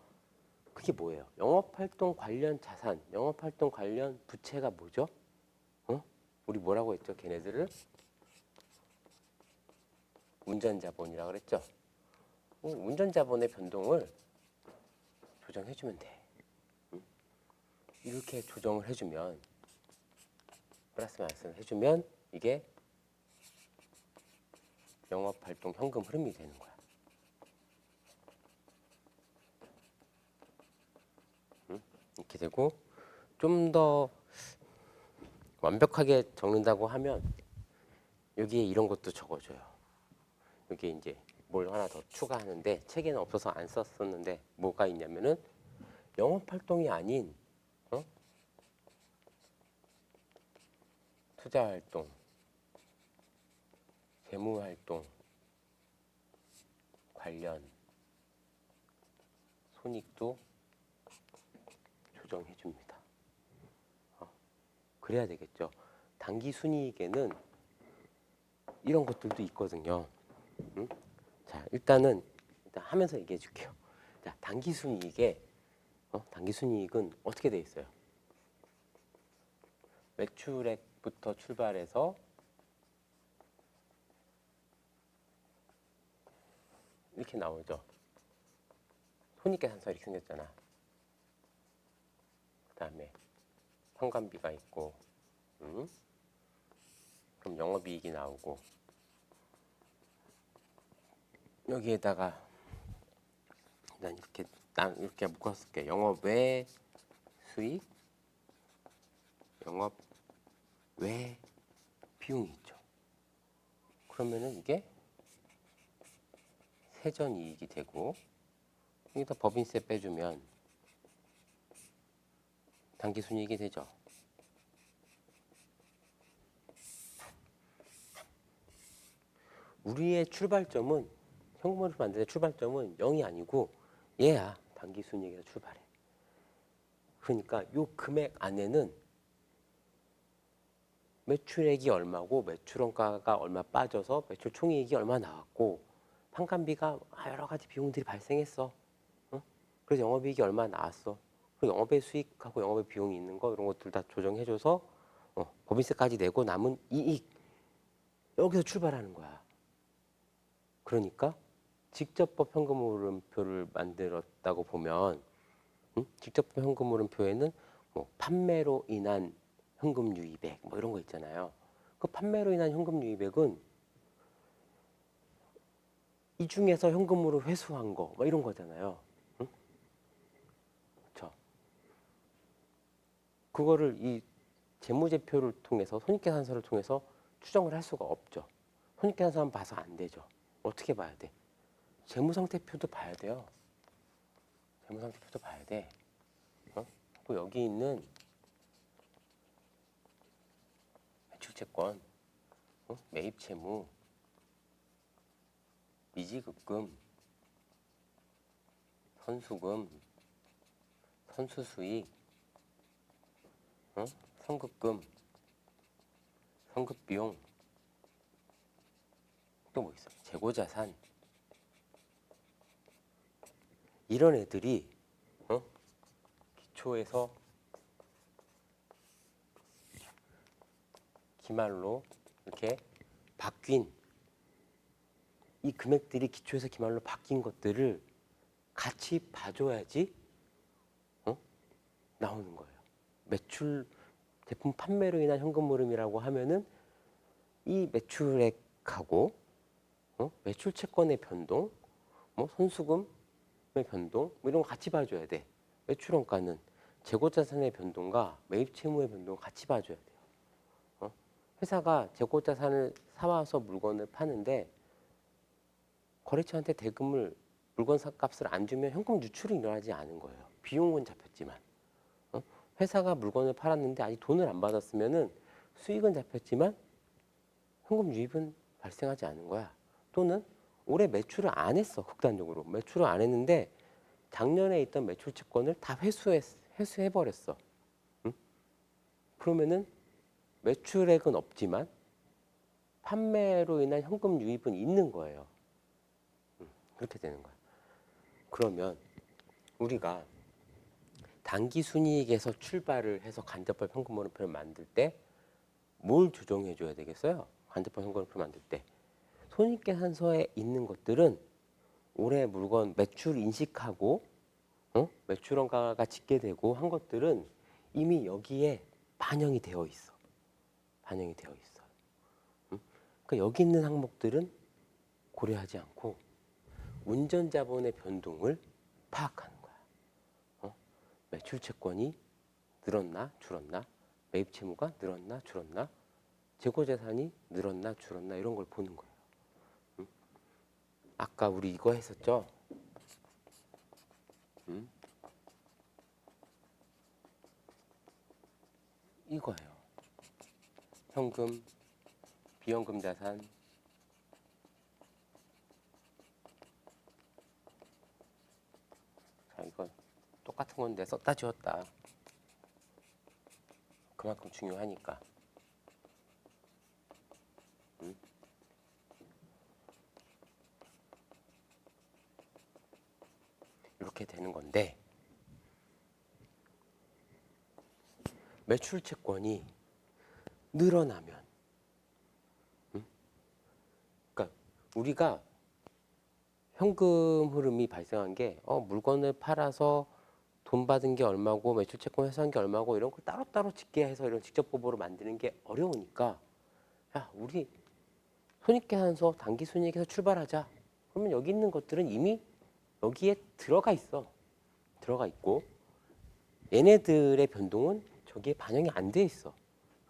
그게 뭐예요? 영업활동 관련 자산, 영업활동 관련 부채가 뭐죠? 우리 뭐라고 했죠? 걔네들을 운전자본이라고 그랬죠? 운전자본의 변동을 조정해주면 돼. 이렇게 조정을 해주면, 플러스 마이너스를 해주면 이게 영업활동 현금 흐름이 되는 거야. 이렇게 되고, 좀 더 완벽하게 적는다고 하면 여기에 이런 것도 적어줘요. 여기에 이제 뭘 하나 더 추가하는데 책에는 없어서 안 썼었는데 뭐가 있냐면은 영업활동이 아닌 투자활동, 재무활동 관련 손익도 조정해 줍니다. 그래야 되겠죠. 당기순이익에는 이런 것들도 있거든요. 자, 일단 하면서 얘기해 줄게요. 자, 당기순이익에 당기순이익은 어떻게 돼 있어요? 매출액부터 출발해서 이렇게 나오죠. 손익계산서 이렇게 생겼잖아. 그 다음에 현관비가 있고, 그럼 영업이익이 나오고, 여기에다가 난 이렇게 묶었을게. 영업 외 수익, 영업 외 비용이 있죠. 그러면은 이게 세전 이익이 되고, 여기다 법인세 빼주면 당기순이익이 되죠. 우리의 출발점은 현금으로 만드는 출발점은 0이 아니고 얘야. 당기순이익에서 출발해. 그러니까 요 금액 안에는 매출액이 얼마고 매출원가가 얼마 빠져서 매출 총이익이 얼마 나왔고 판관비가 여러 가지 비용들이 발생했어. 어? 그래서 영업이익이 얼마 나왔어. 그리고 영업의 수익하고 영업의 비용이 있는 거 이런 것들 다 조정해줘서 법인세까지 내고 남은 이익 여기서 출발하는 거야. 그러니까 직접법 현금흐름표를 만들었다고 보면 직접법 현금흐름표에는 뭐 판매로 인한 현금 유입액 뭐 이런 거 있잖아요. 그 판매로 인한 현금 유입액은 이 중에서 현금으로 회수한 거 뭐 이런 거잖아요. 응? 그렇죠. 그거를 이 재무제표를 통해서 손익계산서를 통해서 추정을 할 수가 없죠. 손익계산서만 봐서 안 되죠. 어떻게 봐야 돼? 재무상태표도 봐야 돼요. 재무상태표도 봐야 돼. 그 여기 있는 매출채권, 매입채무, 미지급금, 선수금, 선수수익, 선급금, 선급비용, 또 뭐 있어요? 재고자산. 이런 애들이 기초에서 기말로 이렇게 바뀐 이 금액들이 기초에서 기말로 바뀐 것들을 같이 봐줘야지 나오는 거예요. 매출 제품 판매로 인한 현금 흐름이라고 하면은 이 매출액하고 매출 채권의 변동, 뭐 손수금의 변동 뭐 이런 거 같이 봐줘야 돼. 매출원가는 재고자산의 변동과 매입 채무의 변동을 같이 봐줘야 돼요. 회사가 재고자산을 사와서 물건을 파는데 거래처한테 대금을 물건 값을 안 주면 현금 유출이 일어나지 않은 거예요. 비용은 잡혔지만 회사가 물건을 팔았는데 아직 돈을 안 받았으면은 수익은 잡혔지만 현금 유입은 발생하지 않은 거야. 또는 올해 매출을 안 했어. 극단적으로 매출을 안 했는데 작년에 있던 매출 채권을 다 회수해 버렸어. 그러면은 매출액은 없지만 판매로 인한 현금 유입은 있는 거예요. 그렇게 되는 거야. 그러면 우리가 당기순이익에서 출발을 해서 간접법 현금흐름표를 만들 때 뭘 조정해 줘야 되겠어요? 간접법 현금흐름표 만들 때 손익계산서에 있는 것들은 올해 물건 매출 인식하고 매출원가가 집계되고 한 것들은 이미 여기에 반영이 되어 있어. 반영이 되어 있어. 그러니까 여기 있는 항목들은 고려하지 않고 운전자본의 변동을 파악하는 거야. 매출 채권이 늘었나 줄었나, 매입 채무가 늘었나 줄었나, 재고 재산이 늘었나 줄었나 이런 걸 보는 거예요. 아까 우리 이거 했었죠? 이거예요. 현금, 비현금 자산, 자 이거 똑같은 건데 썼다 지웠다. 그만큼 중요하니까. 이렇게 되는 건데 매출 채권이 늘어나면 그러니까 우리가 현금 흐름이 발생한 게 물건을 팔아서 돈 받은 게 얼마고 매출 채권 회수한 게 얼마고 이런 걸 따로따로 집계해서 이런 직접법으로 만드는 게 어려우니까 야 우리 손익계산서 당기순이익에서 출발하자. 그러면 여기 있는 것들은 이미 여기에 들어가 있어. 들어가 있고 얘네들의 변동은 저기에 반영이 안 돼 있어.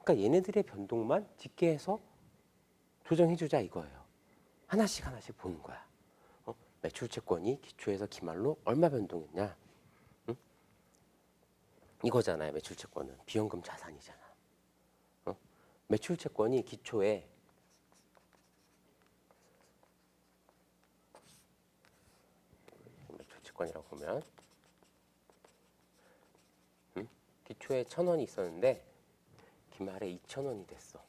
그러니까 얘네들의 변동만 집계해서 조정해주자 이거예요. 하나씩 하나씩 보는 거야. 매출 채권이 기초에서 기말로 얼마 변동했냐? 응? 이거잖아요. 매출 채권은 비현금 자산이잖아. 매출 채권이 기초에 매출 채권이라고 보면 기초에 1,000원이 있었는데 기말에 2,000원이 됐어.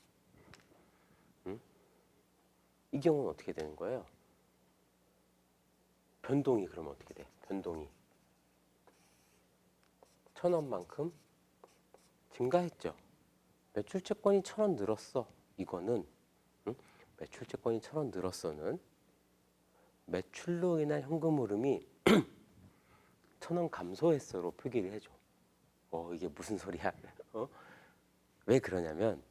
이 경우는 어떻게 되는 거예요? 변동이 그러면 어떻게 돼? 변동이 1,000원만큼 증가했죠. 매출 채권이 1,000원 늘었어. 이거는 매출 채권이 1,000원 늘었어는 매출로 인한 현금 흐름이 1,000원 감소했어로 표기를 해줘. 이게 무슨 소리야? 왜 그러냐면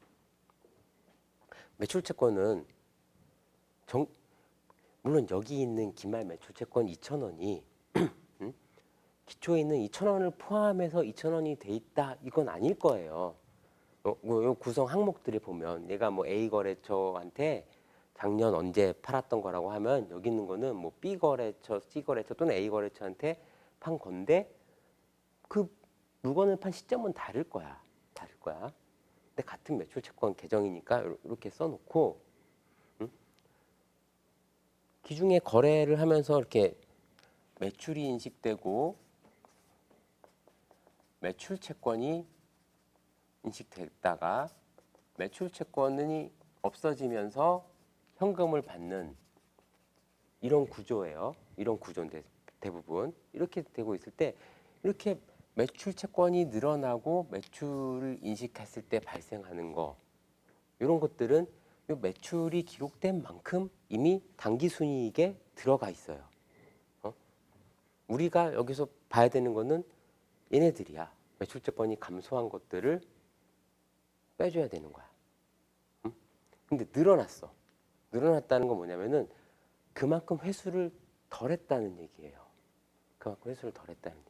매출 채권은 물론 여기 있는 기말 매출 채권 2,000원이 기초에 있는 2,000원을 포함해서 2,000원이 돼 있다 이건 아닐 거예요. 요 구성 항목들이 보면 얘가 뭐 A 거래처한테 작년 언제 팔았던 거라고 하면 여기 있는 거는 뭐 B 거래처, C 거래처 또는 A 거래처한테 판 건데 그 물건을 판 시점은 다를 거야. 근데 같은 매출 채권 계정이니까 이렇게 써놓고 기중에 거래를 하면서 이렇게 매출이 인식되고 매출 채권이 인식됐다가 매출 채권이 없어지면서 현금을 받는 이런 구조예요. 이런 구조인데 대부분 이렇게 되고 있을 때 이렇게 매출 채권이 늘어나고 매출을 인식했을 때 발생하는 거 이런 것들은 이 매출이 기록된 만큼 이미 당기순이익에 들어가 있어요. 우리가 여기서 봐야 되는 거는 얘네들이야. 매출 채권이 감소한 것들을 빼줘야 되는 거야. 근데 늘어났어. 늘어났다는 건 뭐냐면은 그만큼 회수를 덜 했다는 얘기예요. 그만큼 회수를 덜 했다는 얘기.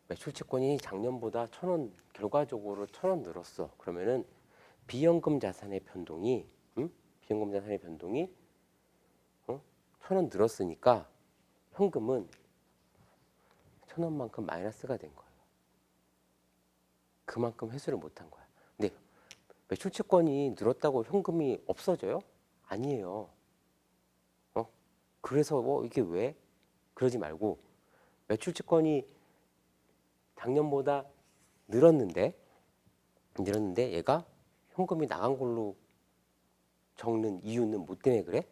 매출 채권이 작년보다 1,000원 결과적으로 1,000원 늘었어. 그러면은 비현금 자산의 변동이 비현금 자산의 변동이 1,000원 늘었으니까 현금은 1,000원만큼 마이너스가 된 거예요. 그만큼 회수를 못한 거야. 근데 매출 채권이 늘었다고 현금이 없어져요? 아니에요. 그래서 이게 왜? 그러지 말고 매출 채권이 작년보다 늘었는데 얘가 현금이 나간 걸로 적는 이유는 뭐 때문에 그래?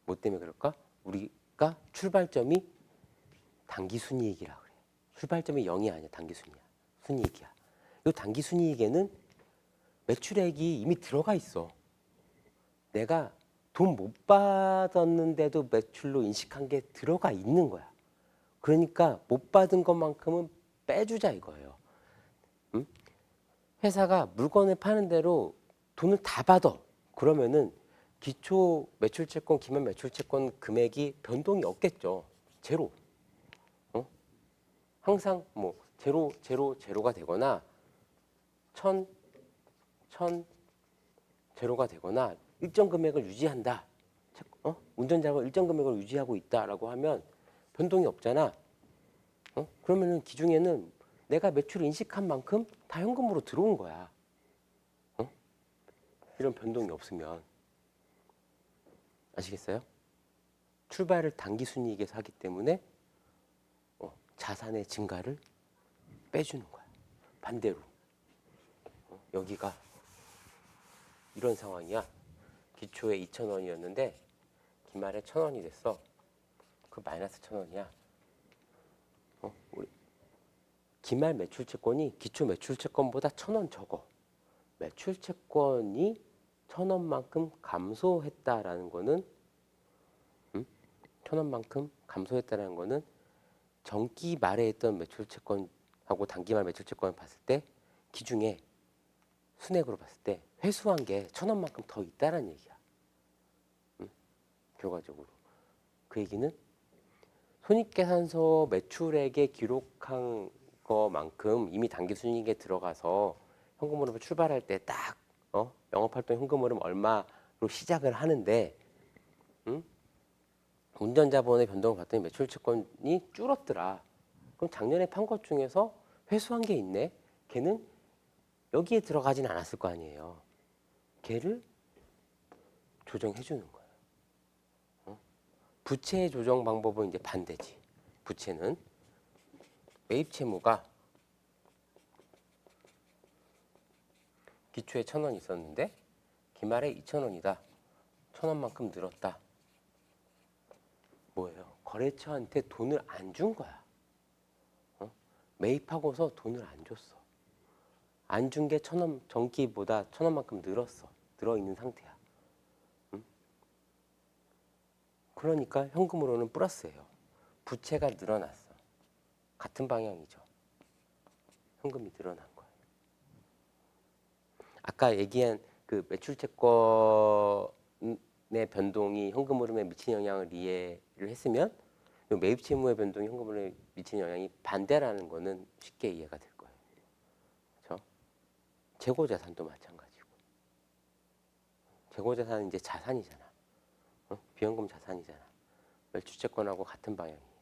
뭐 때문에 그럴까? 우리가 출발점이 당기순이익이라 그래. 출발점이 0이 아니야. 당기순이야. 순이익이야. 이 당기순이익에는 매출액이 이미 들어가 있어. 내가 돈 못 받았는데도 매출로 인식한 게 들어가 있는 거야. 그러니까 못 받은 것만큼은 빼주자 이거예요. 회사가 물건을 파는 대로 돈을 다 받아. 그러면은 기초 매출채권, 기말 매출채권 금액이 변동이 없겠죠. 제로. 항상 뭐 제로가 되거나 천 제로가 되거나 일정 금액을 유지한다. 운전자가 일정 금액을 유지하고 있다라고 하면 변동이 없잖아. 그러면은 기중에는 내가 매출을 인식한 만큼 다 현금으로 들어온 거야. 이런 변동이 없으면 아시겠어요? 출발을 당기순이익에서 하기 때문에 자산의 증가를 빼주는 거야. 반대로 여기가 이런 상황이야. 기초에 2,000원이었는데 기말에 1,000원이 됐어. 그 마이너스 1,000원이야. 기말 매출 채권이 기초 매출 채권보다 1,000원 적어. 매출 채권이 1,000원만큼 감소했다라는 거는 1,000원만큼 감소했다라는 거는 정기 말에 있던 매출 채권하고 단기말 매출 채권을 봤을 때 기중에 순액으로 봤을 때 회수한 게 1,000원만큼 더 있다라는 얘기야. 결과적으로 그 얘기는 손익계산서 매출액에 기록한 거만큼 이미 당기순이익에 들어가서 현금 흐름을 출발할 때 딱 영업활동 현금 흐름 얼마로 시작을 하는데 운전자본의 변동을 봤더니 매출 채권이 줄었더라. 그럼 작년에 판 것 중에서 회수한 게 있네. 걔는 여기에 들어가진 않았을 거 아니에요. 걔를 조정해 주는 거예요. 부채 조정 방법은 이제 반대지. 부채는 매입 채무가 기초에 1,000원 있었는데 기말에 2,000원이다. 1,000원만큼 늘었다. 뭐예요? 거래처한테 돈을 안 준 거야. 매입하고서 돈을 안 줬어. 안 준 게 1,000원 전기보다 1,000원만큼 늘었어. 들어있는 상태야. 그러니까 현금으로는 플러스예요. 부채가 늘어났어. 같은 방향이죠. 현금이 늘어난 거예요. 아까 얘기한 그 매출 채권의 변동이 현금 흐름에 미치는 영향을 이해를 했으면 매입 채무의 변동이 현금 흐름에 미치는 영향이 반대라는 거는 쉽게 이해가 될 거예요. 그렇죠? 재고 자산도 마찬가지고. 재고 자산은 이제 자산이잖아. 비현금 자산이잖아. 매출 채권하고 같은 방향이에요.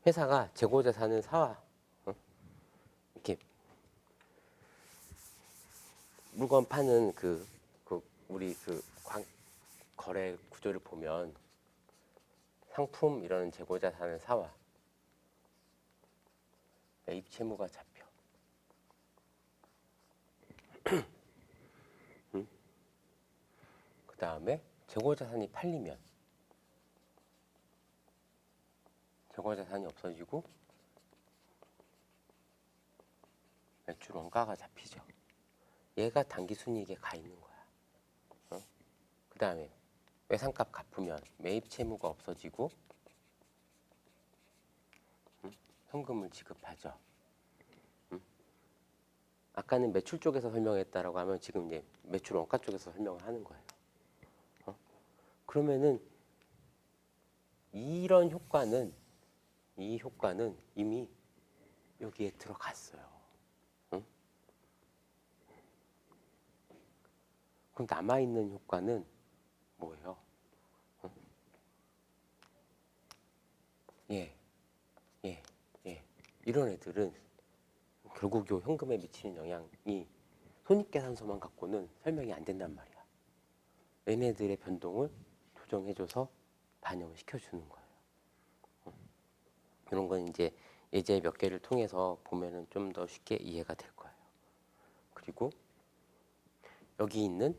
회사가 재고 자산을 사와. 이렇게 물건 파는 우리 거래 구조를 보면 상품 이런 재고 자산을 사와. 매입 채무가 잡혀. 그 다음에 재고 자산이 팔리면 재고 자산이 없어지고 매출 원가가 잡히죠. 얘가 단기 순이익에 가 있는 거야. 그 다음에 외상값 갚으면 매입 채무가 없어지고 현금을 지급하죠. 아까는 매출 쪽에서 설명했다라고 하면 지금 이제 매출 원가 쪽에서 설명을 하는 거예요. 그러면은 이런 효과는 이미 여기에 들어갔어요. 그럼 남아있는 효과는 뭐예요? 예. 이런 애들은 결국 요 현금에 미치는 영향이 손익계산서만 갖고는 설명이 안 된단 말이야. 얘네들의 변동을 조정해줘서 반영을 시켜주는 거예요. 이런 건 이제 예제 몇 개를 통해서 보면은 좀 더 쉽게 이해가 될 거예요. 그리고 여기 있는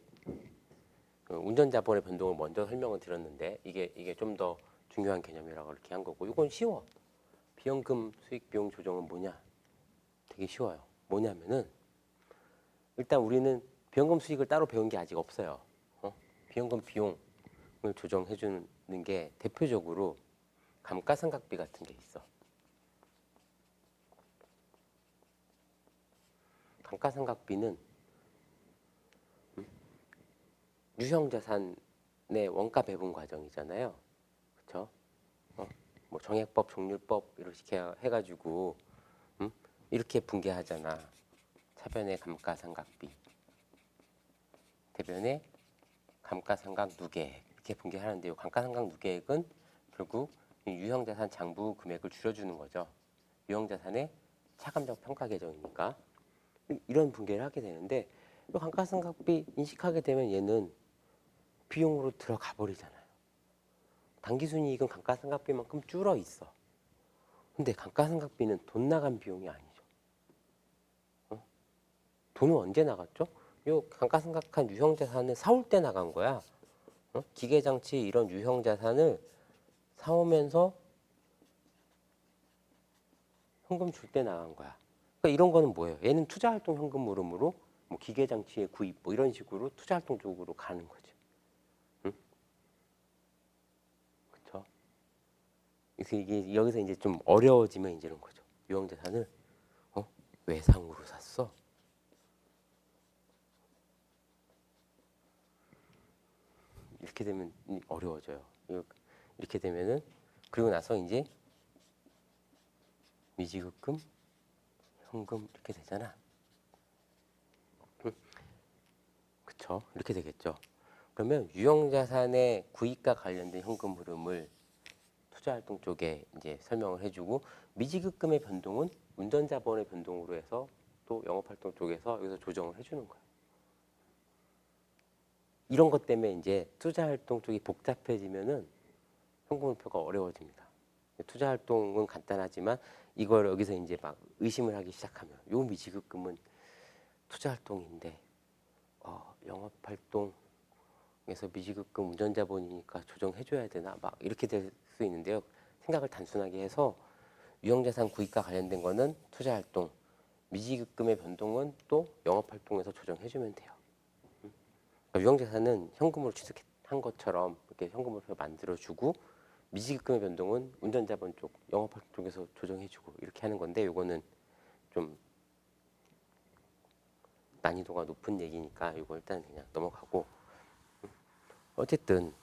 운전자본의 변동을 먼저 설명을 드렸는데 이게 좀 더 중요한 개념이라고 이렇게 한 거고, 이건 쉬워. 비현금 수익 비용 조정은 뭐냐? 되게 쉬워요. 뭐냐면은 일단 우리는 비현금 수익을 따로 배운 게 아직 없어요. 비현금 비용을 조정해 주는 게 대표적으로 감가상각비 같은 게 있어. 감가상각비는 유형자산의 원가 배분 과정이잖아요. 그렇죠? 뭐 정액법, 종률법 이렇게 해가지고 이렇게 분개하잖아. 차변의 감가상각비, 대변의 감가상각 누계액 이렇게 분개하는데요. 감가상각 누계액은 결국 유형자산 장부 금액을 줄여주는 거죠. 유형자산의 차감적 평가 계정이니까 이런 분개를 하게 되는데, 이 감가상각비 인식하게 되면 얘는 비용으로 들어가 버리잖아요. 당기순이익은 감가상각비만큼 줄어 있어. 근데 감가상각비는 돈 나간 비용이 아니죠. 돈은 언제 나갔죠? 요 감가상각한 유형자산을 사올 때 나간 거야. 기계장치 이런 유형자산을 사오면서 현금 줄 때 나간 거야. 그러니까 이런 거는 뭐예요? 얘는 투자활동 현금 흐름으로 뭐 기계장치의 구입 뭐 이런 식으로 투자활동 쪽으로 가는 거죠. 그렇죠? 그래서 이게 여기서 이제 좀 어려워지면 이제 이런 거죠. 유형자산을 외상으로 샀어. 이렇게 되면 어려워져요. 이렇게 되면은 그리고 나서 이제 미지급금, 현금 이렇게 되잖아. 그쵸? 이렇게 되겠죠. 그러면 유형자산의 구입과 관련된 현금 흐름을 투자활동 쪽에 이제 설명을 해주고, 미지급금의 변동은 운전자본의 변동으로 해서 또 영업활동 쪽에서 여기서 조정을 해주는 거예요. 이런 것 때문에 이제 투자활동 쪽이 복잡해지면은 현금흐름표가 어려워집니다. 투자활동은 간단하지만 이걸 여기서 이제 막 의심을 하기 시작하면, 요 미지급금은 투자활동인데 영업활동에서 미지급금 운전자본이니까 조정해줘야 되나, 막 이렇게 될 수 있는데요. 생각을 단순하게 해서 유형자산 구입과 관련된 거는 투자활동, 미지급금의 변동은 또 영업활동에서 조정해주면 돼요. 그러니까 유형자산은 현금으로 취득한 것처럼 이렇게 현금으로 만들어주고, 미지급금의 변동은 운전자본 쪽, 영업활동 쪽에서 조정해주고 이렇게 하는 건데, 요거는 좀 난이도가 높은 얘기니까 이거 일단 그냥 넘어가고, 어쨌든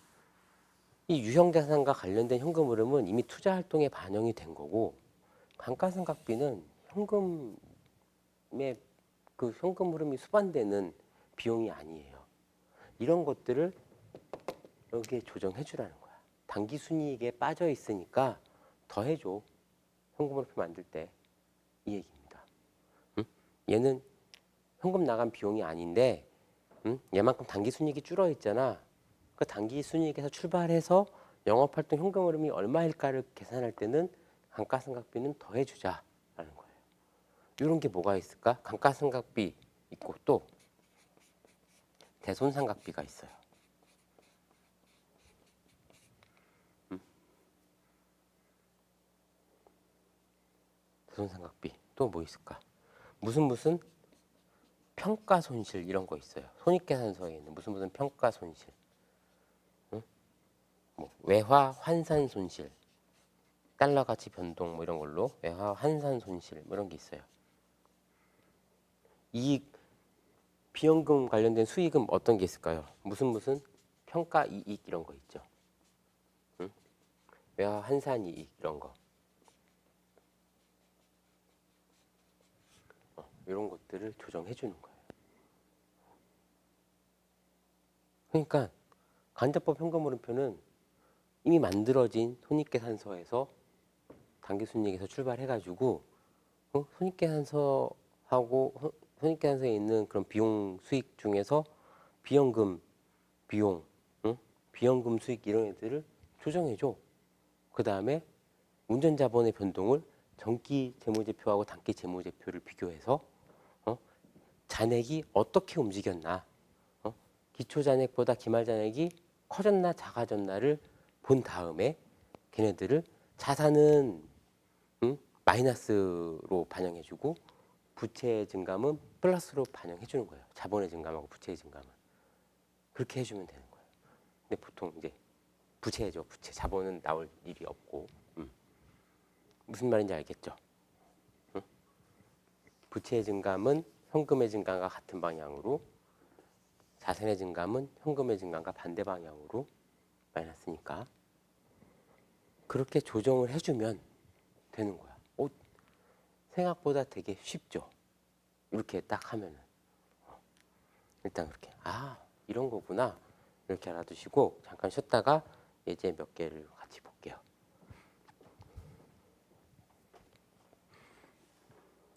이 유형자산과 관련된 현금 흐름은 이미 투자활동에 반영이 된 거고, 감가상각비는 현금의 그 현금 흐름이 수반되는 비용이 아니에요. 이런 것들을 여기에 조정해 주라는 거야. 단기 순이익에 빠져 있으니까 더해줘. 현금 흐름 만들 때. 이 얘기입니다. 응? 얘는 현금 나간 비용이 아닌데, 얘만큼 단기 순이익이 줄어 있잖아. 그 단기 순이익에서 출발해서 영업활동 현금 흐름이 얼마일까를 계산할 때는 감가상각비는 더해주자라는 거예요. 이런 게 뭐가 있을까? 감가상각비 있고 또 대손상각비가 있어요. 대손상각비 또 뭐 있을까? 무슨 평가손실 이런 거 있어요. 손익계산서에 있는 무슨 평가손실, 뭐 외화 환산 손실, 달러 가치 변동 뭐 이런 걸로 외화 환산 손실 뭐 이런 게 있어요. 이익 비연금 관련된 수익은 어떤 게 있을까요? 무슨 평가 이익 이런 거 있죠. 외화 환산 이익 이런 거. 이런 것들을 조정해 주는 거예요. 그러니까 간접법 현금흐름표는 이미 만들어진 손익계산서에서 당기순이익에서 출발해가지고 손익계산서에 있는 그런 비용 수익 중에서 비연금 비용, 비연금 수익 이런 애들을 조정해줘. 그 다음에 운전자본의 변동을 전기 재무제표하고 단기 재무제표를 비교해서 잔액이 어떻게 움직였나, 기초잔액보다 기말잔액이 커졌나 작아졌나를 본 다음에 걔네들을 자산은 마이너스로 반영해주고 부채의 증감은 플러스로 반영해주는 거예요. 자본의 증감하고 부채의 증감은 그렇게 해주면 되는 거예요. 근데 보통 이제 부채죠. 부채. 자본은 나올 일이 없고. 무슨 말인지 알겠죠? 부채의 증감은 현금의 증감과 같은 방향으로, 자산의 증감은 현금의 증감과 반대 방향으로 마이너스니까 그렇게 조정을 해주면 되는 거야. 생각보다 되게 쉽죠. 이렇게 딱 하면은 일단 그렇게 이런 거구나 이렇게 알아두시고 잠깐 쉬었다가 예제 몇 개를